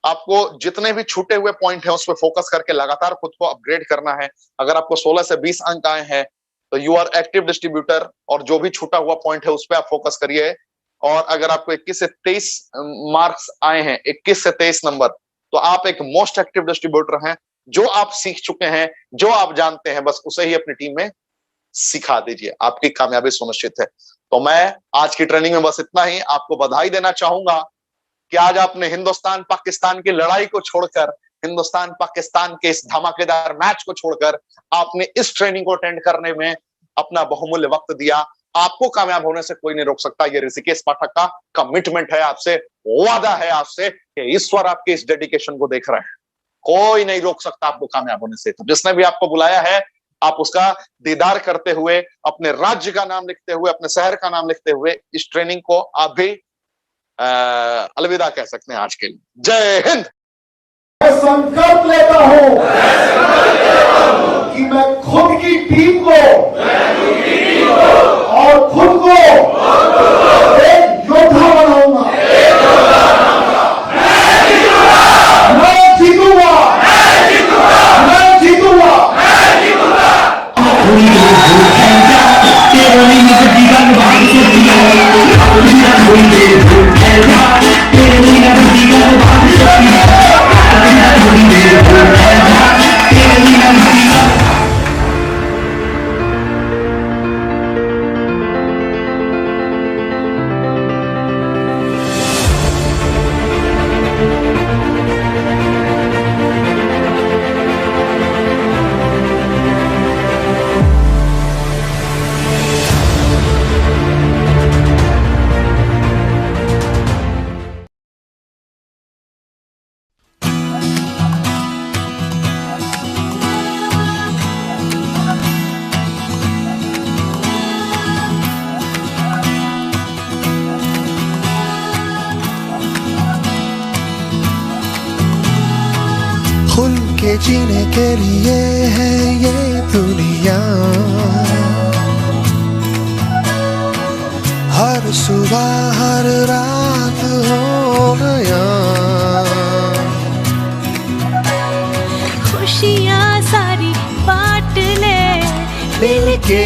आपको जितने भी छूटे हुए पॉइंट हैं उस पर फोकस करके लगातार खुद को अपग्रेड करना है। अगर आपको 16 से 20 अंक आए हैं तो यू आर एक्टिव डिस्ट्रीब्यूटर, और जो भी छूटा हुआ पॉइंट है उस पर आप फोकस करिए। और अगर आपको 21 से 23 मार्क्स आए हैं, 21 से 23 नंबर, तो आप एक मोस्ट एक्टिव डिस्ट्रीब्यूटर हैं। जो आप सीख चुके हैं, जो आप जानते हैं, बस उसे ही अपनी टीम में सिखा दीजिए, आपकी कामयाबी सुनिश्चित है। तो मैं आज की ट्रेनिंग में बस इतना ही। आपको बधाई देना चाहूंगा कि आज आपने हिंदुस्तान पाकिस्तान की लड़ाई को छोड़कर, हिंदुस्तान पाकिस्तान के इस धमाकेदार मैच को छोड़कर आपने इस ट्रेनिंग को अटेंड करने में अपना बहुमूल्य वक्त दिया। आपको कामयाब होने से कोई नहीं रोक सकता। ये ऋषिकेश पाठक का कमिटमेंट है आपसे, वादा है आपसे कि ईश्वर आपके इस डेडिकेशन को देख रहे हैं। कोई नहीं रोक सकता आपको कामयाब होने से। तो जिसने भी आपको बुलाया है, आप उसका दीदार करते हुए, अपने राज्य का नाम लिखते हुए, अपने शहर का नाम लिखते हुए इस ट्रेनिंग को आप भी अलविदा कह सकते हैं आज के लिए। जय हिंद। मैं संकल्प लेता हूं कि मैं खुद की टीम को और खुद को एक योद्धा बनाऊंगा। मैं जीतूंगा, मैं जीतूंगा। खुल के जीने के लिए है ये दुनिया। हर सुबह हर रात हो गया। खुशियाँ सारी बांट ले मिलके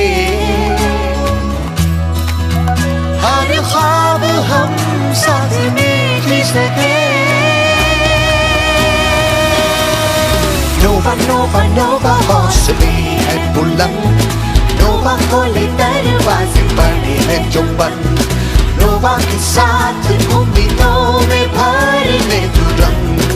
हर ख्वाब हम साथ में जी सके। नोवा नोवा नोवा हौसले है बुलंद, नोवा खोले दरवाजे बने हैं जो बंद। नोवा के साथ उम्मीदों में भर ले तुरंत।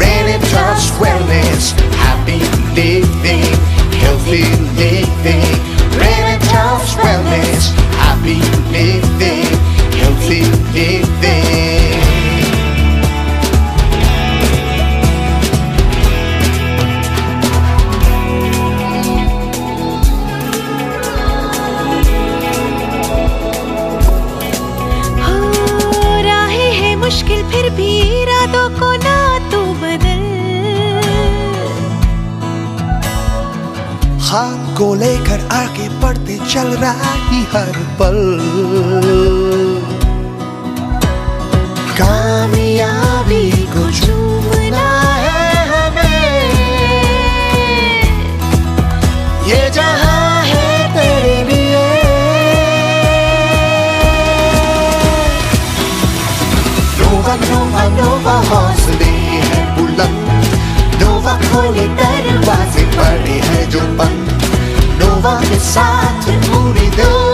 Renaissance Wellness, happy living, healthy living. Renaissance Wellness, happy living, healthy living. मुश्किल फिर भी इरादों को ना तू बदल। ख्वाब को लेकर आगे बढ़ते चल रहा ही हर पल। कामयाबी को चूमना है हमें। ये जहां है तेरे लिए। नोवा नोवा नोवा हौसले है बुलंद, नोवा खोले दरवाजे बड़े हैं जो पन, नोवा के साथ उम्मीदों